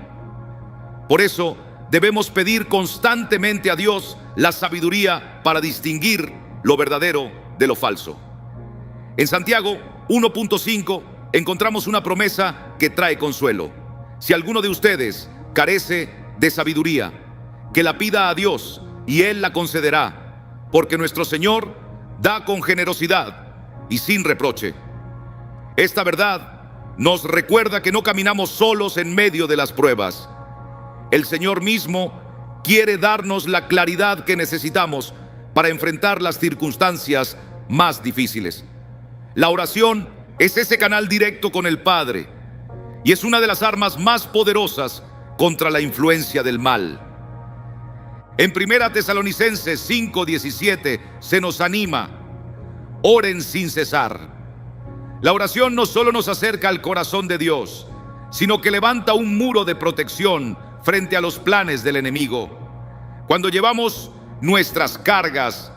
Por eso debemos pedir constantemente a Dios la sabiduría para distinguir lo verdadero de lo falso. En Santiago 1.5 encontramos una promesa que trae consuelo. Si alguno de ustedes carece de sabiduría, que la pida a Dios y Él la concederá, porque nuestro Señor da con generosidad y sin reproche. Esta verdad nos recuerda que no caminamos solos en medio de las pruebas. El Señor mismo quiere darnos la claridad que necesitamos para enfrentar las circunstancias más difíciles. La oración es ese canal directo con el Padre y es una de las armas más poderosas contra la influencia del mal. En 1 Tesalonicenses 5:17 se nos anima: oren sin cesar. La oración no solo nos acerca al corazón de Dios, sino que levanta un muro de protección frente a los planes del enemigo. Cuando llevamos nuestras cargas,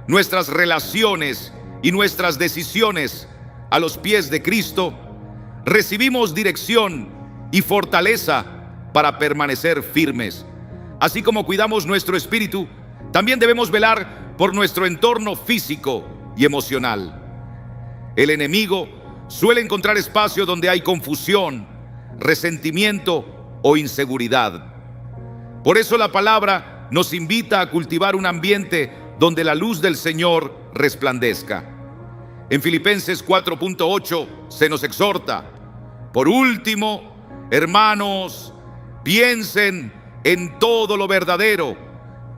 nuestras relaciones y nuestras decisiones a los pies de Cristo, recibimos dirección y fortaleza para permanecer firmes. Así como cuidamos nuestro espíritu, también debemos velar por nuestro entorno físico y emocional. El enemigo suele encontrar espacio donde hay confusión, resentimiento o inseguridad. Por eso la palabra nos invita a cultivar un ambiente donde la luz del Señor resplandezca. En Filipenses 4.8 se nos exhorta: por último, hermanos, piensen en todo lo verdadero,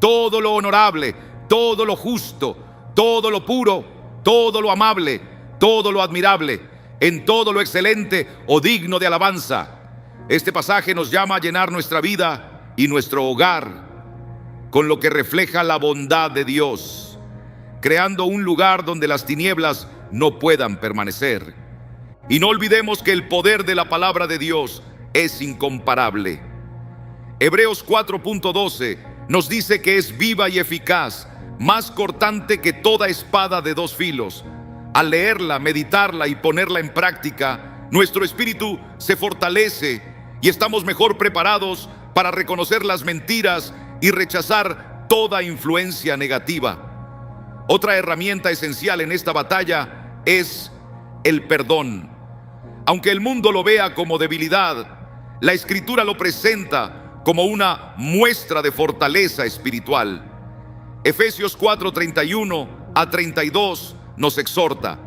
todo lo honorable, todo lo justo, todo lo puro, todo lo amable, todo lo admirable, en todo lo excelente o digno de alabanza. Este pasaje nos llama a llenar nuestra vida y nuestro hogar con lo que refleja la bondad de Dios, creando un lugar donde las tinieblas no puedan permanecer. Y no olvidemos que el poder de la palabra de Dios es incomparable. Hebreos 4.12 nos dice que es viva y eficaz, más cortante que toda espada de dos filos. Al leerla, meditarla y ponerla en práctica, nuestro espíritu se fortalece y estamos mejor preparados para reconocer las mentiras y rechazar toda influencia negativa. Otra herramienta esencial en esta batalla es el perdón. Aunque el mundo lo vea como debilidad, la Escritura lo presenta como una muestra de fortaleza espiritual. Efesios 4:31 a 32 nos exhorta: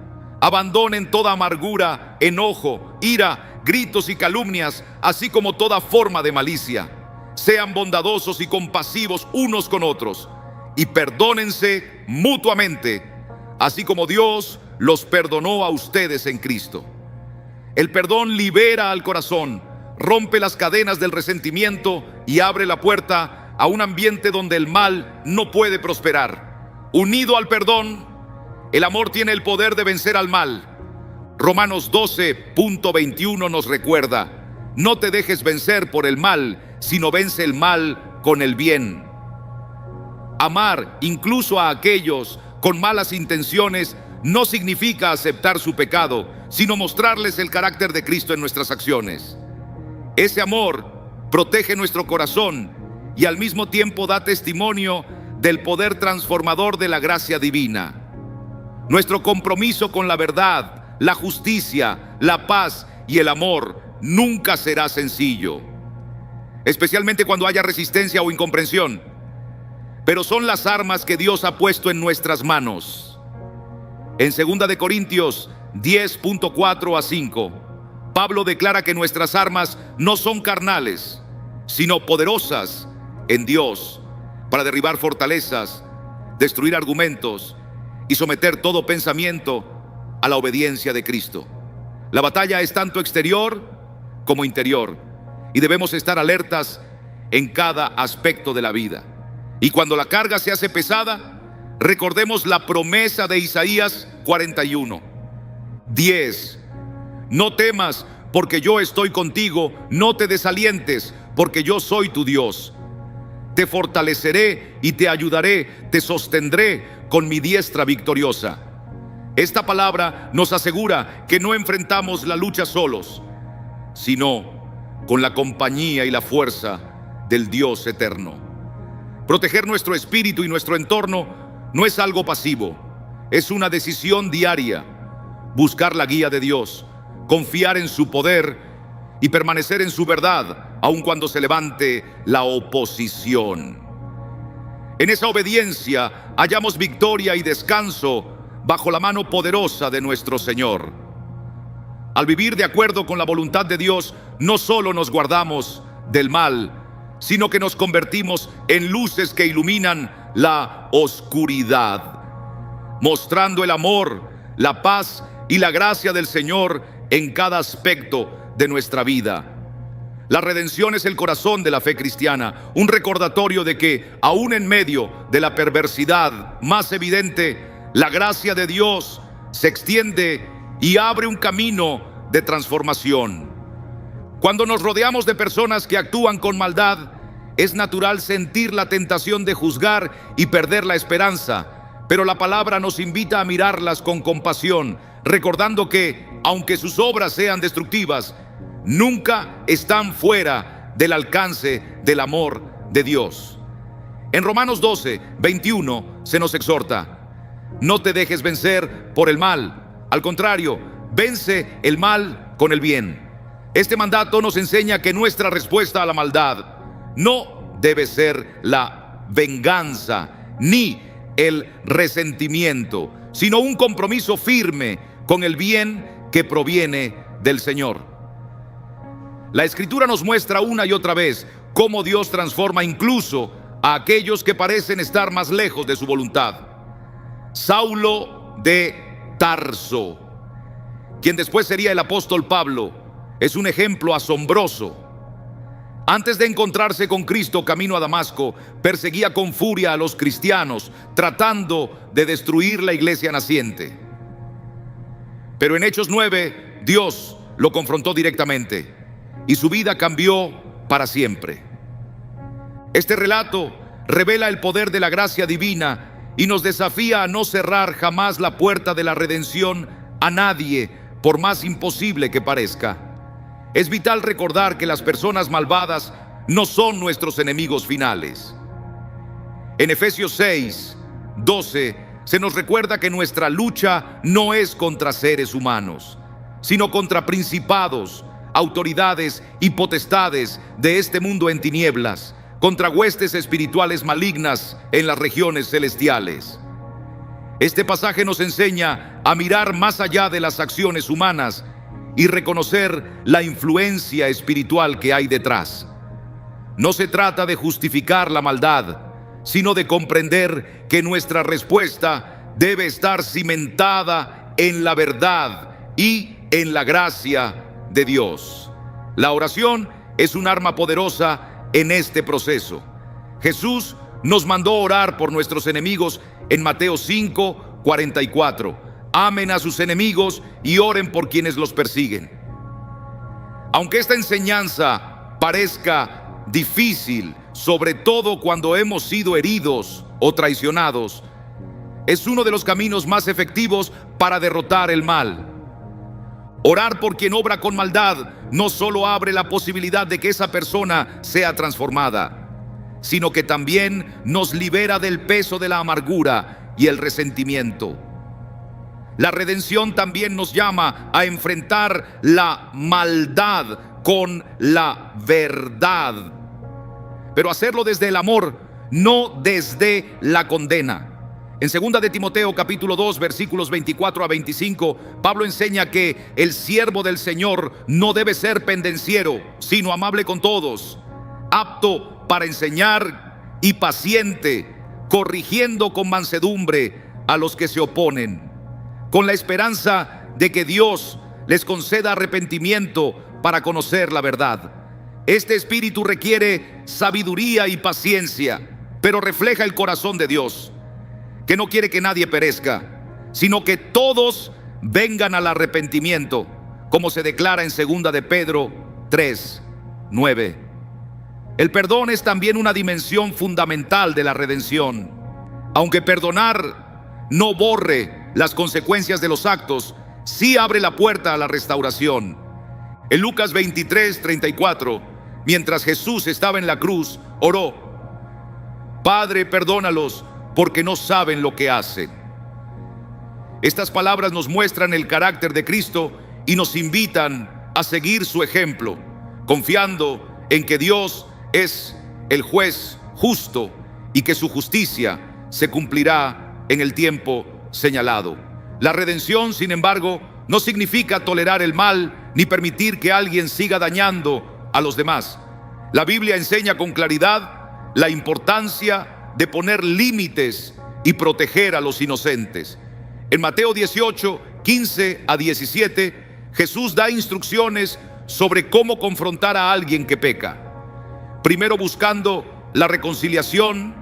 abandonen toda amargura, enojo, ira, gritos y calumnias, así como toda forma de malicia. Sean bondadosos y compasivos unos con otros, y perdónense mutuamente, así como Dios los perdonó a ustedes en Cristo. El perdón libera al corazón, rompe las cadenas del resentimiento y abre la puerta a un ambiente donde el mal no puede prosperar. Unido al perdón, el amor tiene el poder de vencer al mal. Romanos 12.21 nos recuerda: no te dejes vencer por el mal, sino vence el mal con el bien. Amar incluso a aquellos con malas intenciones no significa aceptar su pecado, sino mostrarles el carácter de Cristo en nuestras acciones. Ese amor protege nuestro corazón y al mismo tiempo da testimonio del poder transformador de la gracia divina. Nuestro compromiso con la verdad, la justicia, la paz y el amor nunca será sencillo, especialmente cuando haya resistencia o incomprensión. Pero son las armas que Dios ha puesto en nuestras manos. En 2 de Corintios 10.4 a 5, Pablo declara que nuestras armas no son carnales, sino poderosas en Dios para derribar fortalezas, destruir argumentos y someter todo pensamiento a la obediencia de Cristo. La batalla es tanto exterior como interior y debemos estar alertas en cada aspecto de la vida. Y cuando la carga se hace pesada, recordemos la promesa de Isaías 41:10. No temas, porque yo estoy contigo, no te desalientes, porque yo soy tu Dios. te fortaleceré y te ayudaré, te sostendré con mi diestra victoriosa. Esta palabra nos asegura que no enfrentamos la lucha solos, sino con la compañía y la fuerza del Dios eterno. Proteger nuestro espíritu y nuestro entorno no es algo pasivo, es una decisión diaria. Buscar la guía de Dios, confiar en su poder y permanecer en su verdad, aun cuando se levante la oposición. En esa obediencia hallamos victoria y descanso bajo la mano poderosa de nuestro Señor. Al vivir de acuerdo con la voluntad de Dios, no solo nos guardamos del mal, sino que nos convertimos en luces que iluminan la oscuridad, mostrando el amor, la paz y la gracia del Señor en cada aspecto de nuestra vida. La redención es el corazón de la fe cristiana, un recordatorio de que, aún en medio de la perversidad más evidente, la gracia de Dios se extiende y abre un camino de transformación. Cuando nos rodeamos de personas que actúan con maldad, es natural sentir la tentación de juzgar y perder la esperanza, pero la palabra nos invita a mirarlas con compasión, recordando que, aunque sus obras sean destructivas, nunca están fuera del alcance del amor de Dios. En Romanos 12:21 se nos exhorta: no te dejes vencer por el mal, al contrario, vence el mal con el bien. Este mandato nos enseña que nuestra respuesta a la maldad no debe ser la venganza ni el resentimiento, sino un compromiso firme con el bien que proviene del Señor. La Escritura nos muestra una y otra vez cómo Dios transforma incluso a aquellos que parecen estar más lejos de su voluntad. Saulo de Tarso, quien después sería el apóstol Pablo, es un ejemplo asombroso. Antes de encontrarse con Cristo camino a Damasco, perseguía con furia a los cristianos, tratando de destruir la iglesia naciente. Pero en Hechos 9, Dios lo confrontó directamente y su vida cambió para siempre. Este relato revela el poder de la gracia divina y nos desafía a no cerrar jamás la puerta de la redención a nadie, por más imposible que parezca. Es vital recordar que las personas malvadas no son nuestros enemigos finales. En Efesios 6:12 se nos recuerda que nuestra lucha no es contra seres humanos, sino contra principados, autoridades y potestades de este mundo en tinieblas, contra huestes espirituales malignas en las regiones celestiales. Este pasaje nos enseña a mirar más allá de las acciones humanas y reconocer la influencia espiritual que hay detrás. No se trata de justificar la maldad, sino de comprender que nuestra respuesta debe estar cimentada en la verdad y en la gracia de Dios. La oración es un arma poderosa en este proceso. Jesús nos mandó orar por nuestros enemigos en Mateo 5:44. Amen a sus enemigos y oren por quienes los persiguen. Aunque esta enseñanza parezca difícil, sobre todo cuando hemos sido heridos o traicionados, es uno de los caminos más efectivos para derrotar el mal. Orar por quien obra con maldad no solo abre la posibilidad de que esa persona sea transformada, sino que también nos libera del peso de la amargura y el resentimiento. La redención también nos llama a enfrentar la maldad con la verdad, pero hacerlo desde el amor, no desde la condena. En 2 de Timoteo capítulo 2 versículos 24 a 25, Pablo enseña que el siervo del Señor no debe ser pendenciero, sino amable con todos, apto para enseñar y paciente, corrigiendo con mansedumbre a los que se oponen, con la esperanza de que Dios les conceda arrepentimiento para conocer la verdad. Este espíritu requiere sabiduría y paciencia, pero refleja el corazón de Dios, que no quiere que nadie perezca, sino que todos vengan al arrepentimiento, como se declara en 2 de Pedro 3:9. El perdón es también una dimensión fundamental de la redención. Aunque perdonar no borre las consecuencias de los actos, sí abre la puerta a la restauración. En Lucas 23:34, mientras Jesús estaba en la cruz, oró: Padre, perdónalos, porque no saben lo que hacen. Estas palabras nos muestran el carácter de Cristo y nos invitan a seguir su ejemplo, confiando en que Dios es el juez justo y que su justicia se cumplirá en el tiempo señalado. La redención, sin embargo, no significa tolerar el mal ni permitir que alguien siga dañando a los demás. La Biblia enseña con claridad la importancia de poner límites y proteger a los inocentes. En Mateo 18:15-17, Jesús da instrucciones sobre cómo confrontar a alguien que peca. Primero buscando la reconciliación,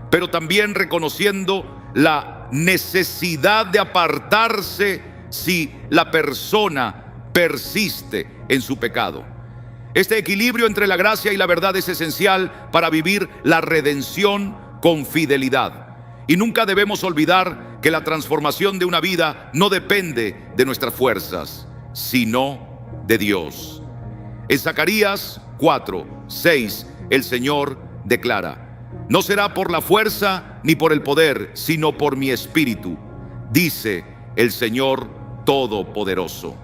pero también reconociendo la necesidad de apartarse si la persona persiste en su pecado. Este equilibrio entre la gracia y la verdad es esencial para vivir la redención con fidelidad. Y nunca debemos olvidar que la transformación de una vida no depende de nuestras fuerzas, sino de Dios. En Zacarías 4:6, el Señor declara: no será por la fuerza ni por el poder, sino por mi espíritu, dice el Señor Todopoderoso.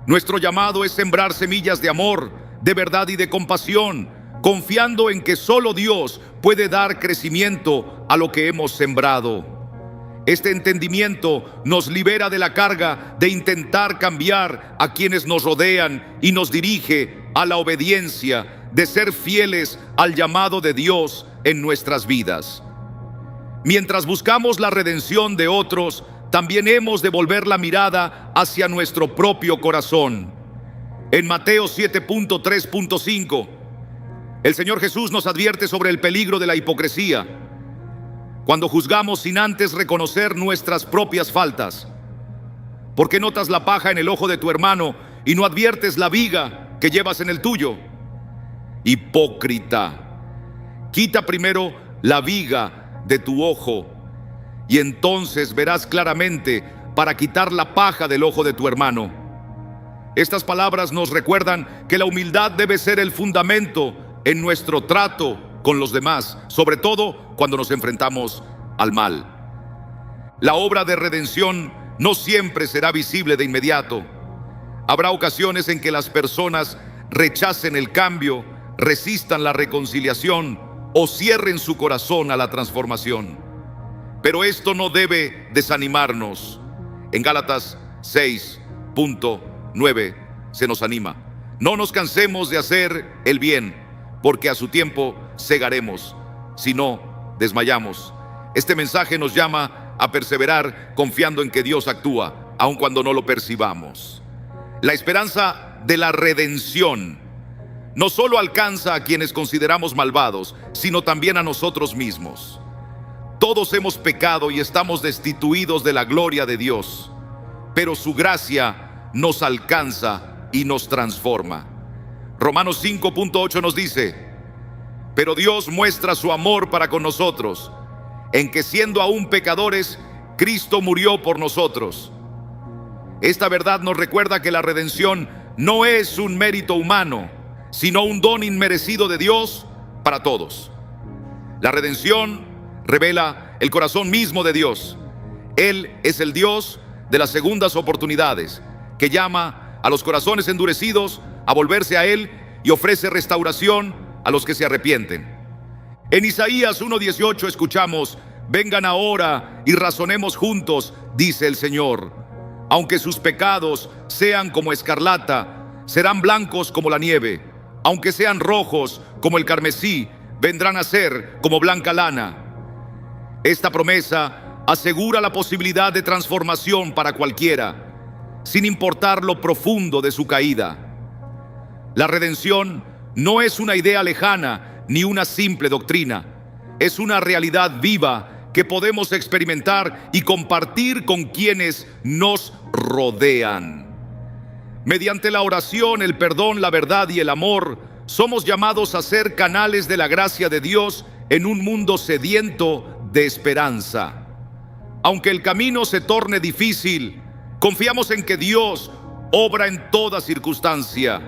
Nuestro llamado es sembrar semillas de amor, de verdad y de compasión, confiando en que solo Dios puede dar crecimiento a lo que hemos sembrado. Este entendimiento nos libera de la carga de intentar cambiar a quienes nos rodean y nos dirige a la obediencia, de ser fieles al llamado de Dios en nuestras vidas. Mientras buscamos la redención de otros, también hemos de volver la mirada hacia nuestro propio corazón. En Mateo 7:3.5, el Señor Jesús nos advierte sobre el peligro de la hipocresía, cuando juzgamos sin antes reconocer nuestras propias faltas. ¿Por qué notas la paja en el ojo de tu hermano y no adviertes la viga que llevas en el tuyo? Hipócrita, quita primero la viga de tu ojo y entonces verás claramente para quitar la paja del ojo de tu hermano. Estas palabras nos recuerdan que la humildad debe ser el fundamento en nuestro trato con los demás, sobre todo cuando nos enfrentamos al mal. La obra de redención no siempre será visible de inmediato. Habrá ocasiones en que las personas rechacen el cambio, resistan la reconciliación o cierren su corazón a la transformación. Pero esto no debe desanimarnos. En Gálatas 6:9 se nos anima: no nos cansemos de hacer el bien, porque a su tiempo segaremos, si no desmayamos. Este mensaje nos llama a perseverar confiando en que Dios actúa, aun cuando no lo percibamos. La esperanza de la redención no solo alcanza a quienes consideramos malvados, sino también a nosotros mismos. Todos hemos pecado y estamos destituidos de la gloria de Dios, pero su gracia nos alcanza y nos transforma. Romanos 5:8 nos dice: pero Dios muestra su amor para con nosotros, en que siendo aún pecadores, Cristo murió por nosotros. Esta verdad nos recuerda que la redención no es un mérito humano, sino un don inmerecido de Dios para todos. La redención revela el corazón mismo de Dios. Él es el Dios de las segundas oportunidades, que llama a los corazones endurecidos a volverse a Él y ofrece restauración a los que se arrepienten. En Isaías 1:18 escuchamos: vengan ahora y razonemos juntos, dice el Señor. Aunque sus pecados sean como escarlata, serán blancos como la nieve. Aunque sean rojos como el carmesí, vendrán a ser como blanca lana. Esta promesa asegura la posibilidad de transformación para cualquiera, sin importar lo profundo de su caída. La redención no es una idea lejana ni una simple doctrina. Es una realidad viva que podemos experimentar y compartir con quienes nos rodean. Mediante la oración, el perdón, la verdad y el amor, somos llamados a ser canales de la gracia de Dios en un mundo sediento de esperanza. Aunque el camino se torne difícil, confiamos en que Dios obra en toda circunstancia,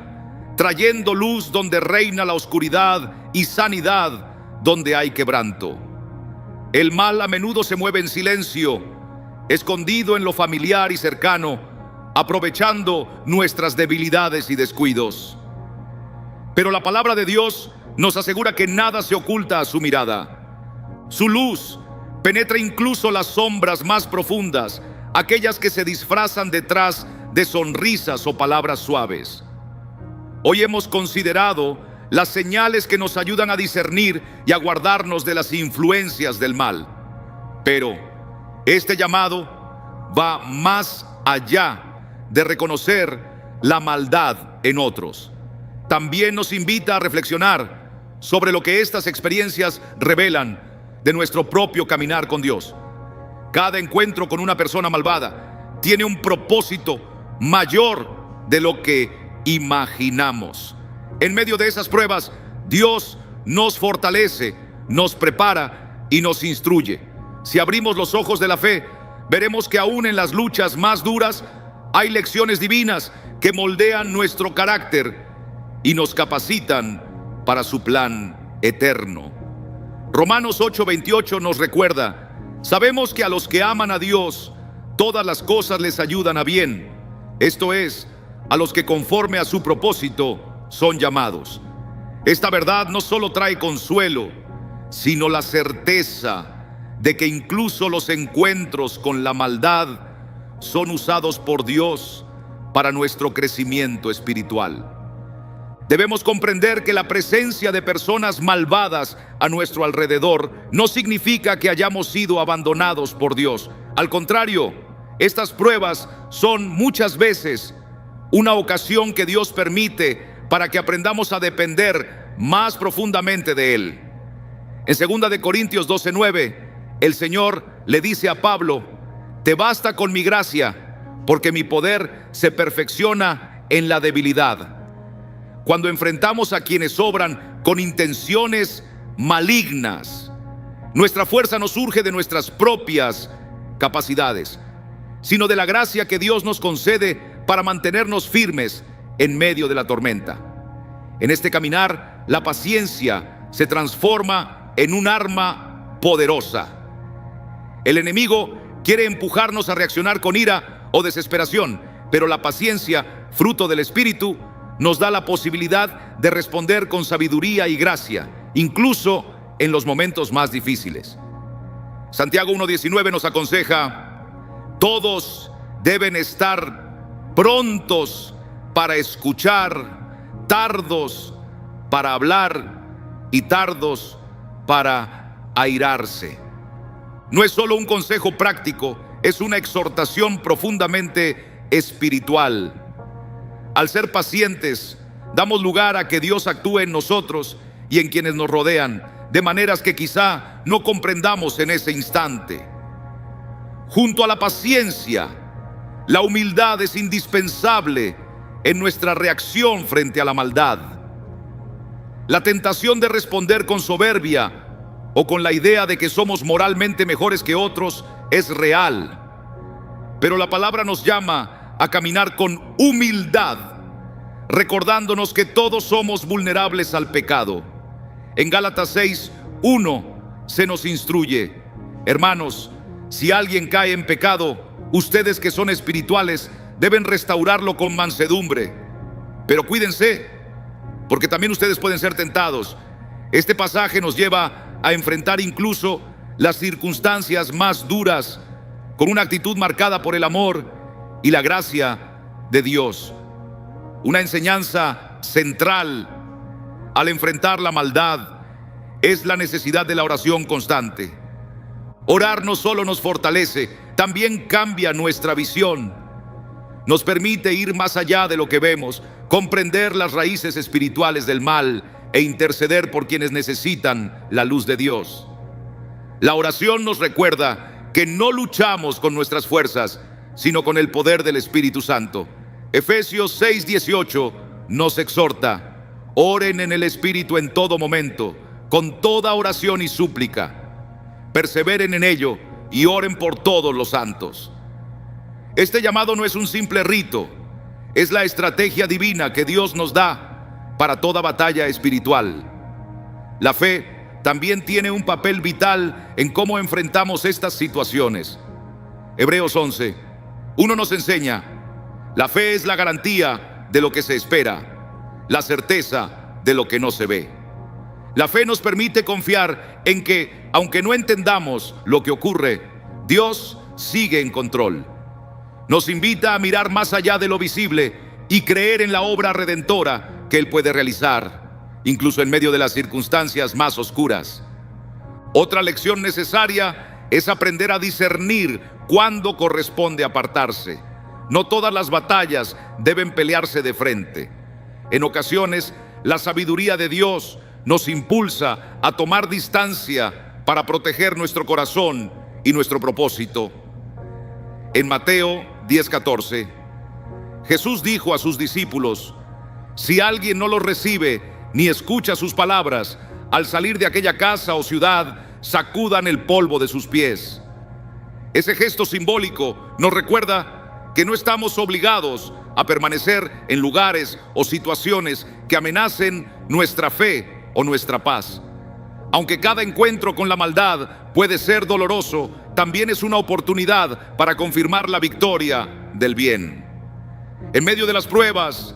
trayendo luz donde reina la oscuridad y sanidad donde hay quebranto. El mal a menudo se mueve en silencio, escondido en lo familiar y cercano, aprovechando nuestras debilidades y descuidos. Pero la palabra de Dios nos asegura que nada se oculta a su mirada. Su luz penetra incluso las sombras más profundas, aquellas que se disfrazan detrás de sonrisas o palabras suaves. Hoy hemos considerado las señales que nos ayudan a discernir y a guardarnos de las influencias del mal. Pero este llamado va más allá de reconocer la maldad en otros. También nos invita a reflexionar sobre lo que estas experiencias revelan de nuestro propio caminar con Dios. Cada encuentro con una persona malvada tiene un propósito mayor de lo que imaginamos. En medio de esas pruebas, Dios nos fortalece, nos prepara y nos instruye. Si abrimos los ojos de la fe, veremos que aún en las luchas más duras hay lecciones divinas que moldean nuestro carácter y nos capacitan para su plan eterno. Romanos 8:28 nos recuerda: sabemos que a los que aman a Dios, todas las cosas les ayudan a bien. Esto es, a los que conforme a su propósito son llamados. Esta verdad no solo trae consuelo, sino la certeza de que incluso los encuentros con la maldad son usados por Dios para nuestro crecimiento espiritual. Debemos comprender que la presencia de personas malvadas a nuestro alrededor no significa que hayamos sido abandonados por Dios. Al contrario, estas pruebas son muchas veces una ocasión que Dios permite para que aprendamos a depender más profundamente de Él. En 2 Corintios 12:9, el Señor le dice a Pablo: te basta con mi gracia, porque mi poder se perfecciona en la debilidad. Cuando enfrentamos a quienes obran con intenciones malignas, nuestra fuerza no surge de nuestras propias capacidades, sino de la gracia que Dios nos concede para mantenernos firmes en medio de la tormenta. En este caminar, la paciencia se transforma en un arma poderosa. El enemigo quiere empujarnos a reaccionar con ira o desesperación, pero la paciencia, fruto del Espíritu, nos da la posibilidad de responder con sabiduría y gracia, incluso en los momentos más difíciles. Santiago 1:19 nos aconseja: todos deben estar prontos para escuchar, tardos para hablar y tardos para airarse. No es solo un consejo práctico, es una exhortación profundamente espiritual. Al ser pacientes, damos lugar a que Dios actúe en nosotros y en quienes nos rodean, de maneras que quizá no comprendamos en ese instante. Junto a la paciencia, la humildad es indispensable en nuestra reacción frente a la maldad. La tentación de responder con soberbia o con la idea de que somos moralmente mejores que otros es real, pero la palabra nos llama a caminar con humildad, recordándonos que todos somos vulnerables al pecado. En Gálatas 6:1 se nos instruye: hermanos, si alguien cae en pecado, ustedes que son espirituales deben restaurarlo con mansedumbre. Pero cuídense, porque también ustedes pueden ser tentados. Este pasaje nos lleva a enfrentar incluso las circunstancias más duras con una actitud marcada por el amor y la gracia de Dios. Una enseñanza central al enfrentar la maldad es la necesidad de la oración constante. Orar no solo nos fortalece, también cambia nuestra visión. Nos permite ir más allá de lo que vemos, comprender las raíces espirituales del mal e interceder por quienes necesitan la luz de Dios. La oración nos recuerda que no luchamos con nuestras fuerzas, sino con el poder del Espíritu Santo. Efesios 6:18 nos exhorta: Oren en el Espíritu en todo momento, con toda oración y súplica. Perseveren en ello y oren por todos los santos. Este llamado no es un simple rito, es la estrategia divina que Dios nos da para toda batalla espiritual. La fe también tiene un papel vital en cómo enfrentamos estas situaciones. Hebreos 11:1 nos enseña: la fe es la garantía de lo que se espera, la certeza de lo que no se ve. La fe nos permite confiar en que, aunque no entendamos lo que ocurre, Dios sigue en control. Nos invita a mirar más allá de lo visible y creer en la obra redentora que Él puede realizar, incluso en medio de las circunstancias más oscuras. Otra lección necesaria es aprender a discernir cuándo corresponde apartarse. No todas las batallas deben pelearse de frente. En ocasiones, la sabiduría de Dios nos impulsa a tomar distancia para proteger nuestro corazón y nuestro propósito. En Mateo 10:14, Jesús dijo a sus discípulos: si alguien no los recibe ni escucha sus palabras, al salir de aquella casa o ciudad, sacudan el polvo de sus pies. Ese gesto simbólico nos recuerda que no estamos obligados a permanecer en lugares o situaciones que amenacen nuestra fe o nuestra paz. Aunque cada encuentro con la maldad puede ser doloroso, también es una oportunidad para confirmar la victoria del bien. En medio de las pruebas,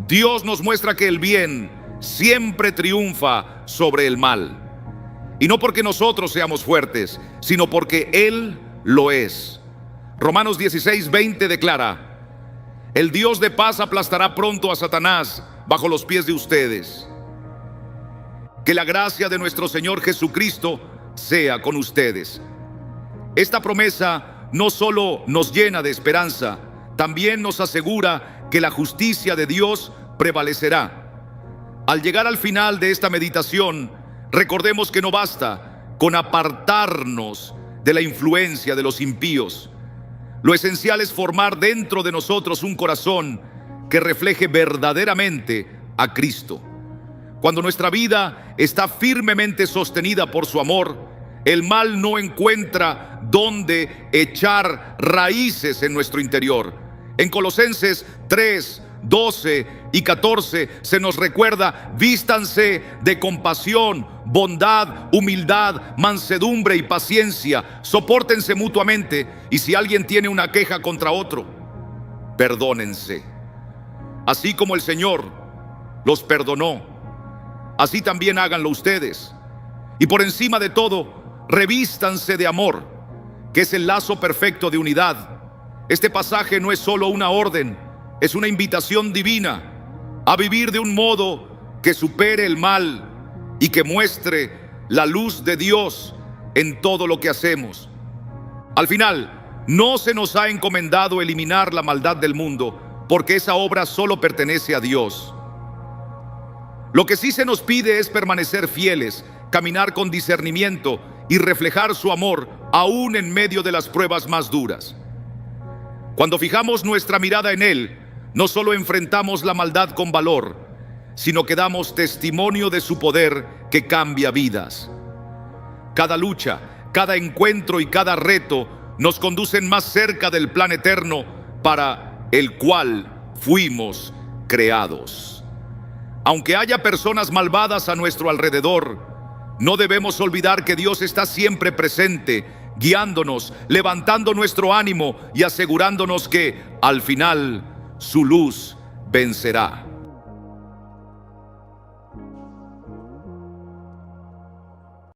Dios nos muestra que el bien siempre triunfa sobre el mal. Y no porque nosotros seamos fuertes, sino porque Él lo es. Romanos 16:20 declara: el Dios de paz aplastará pronto a Satanás bajo los pies de ustedes. Que la gracia de nuestro Señor Jesucristo sea con ustedes. Esta promesa no solo nos llena de esperanza, también nos asegura que la justicia de Dios prevalecerá. Al llegar al final de esta meditación, recordemos que no basta con apartarnos de la influencia de los impíos. Lo esencial es formar dentro de nosotros un corazón que refleje verdaderamente a Cristo. Cuando nuestra vida está firmemente sostenida por su amor, el mal no encuentra dónde echar raíces en nuestro interior. En Colosenses 3:12 y 14 se nos recuerda: vístanse de compasión, bondad, humildad, mansedumbre y paciencia, sopórtense mutuamente, y si alguien tiene una queja contra otro, perdónense. Así como el Señor los perdonó, así también háganlo ustedes. Y por encima de todo, revístanse de amor, que es el lazo perfecto de unidad. Este pasaje no es solo una orden, es una invitación divina a vivir de un modo que supere el mal y que muestre la luz de Dios en todo lo que hacemos. Al final, no se nos ha encomendado eliminar la maldad del mundo, porque esa obra solo pertenece a Dios. Lo que sí se nos pide es permanecer fieles, caminar con discernimiento y reflejar su amor aún en medio de las pruebas más duras. Cuando fijamos nuestra mirada en Él, no solo enfrentamos la maldad con valor, sino que damos testimonio de su poder que cambia vidas. Cada lucha, cada encuentro y cada reto nos conducen más cerca del plan eterno para el cual fuimos creados. Aunque haya personas malvadas a nuestro alrededor, no debemos olvidar que Dios está siempre presente, guiándonos, levantando nuestro ánimo y asegurándonos que, al final, su luz vencerá.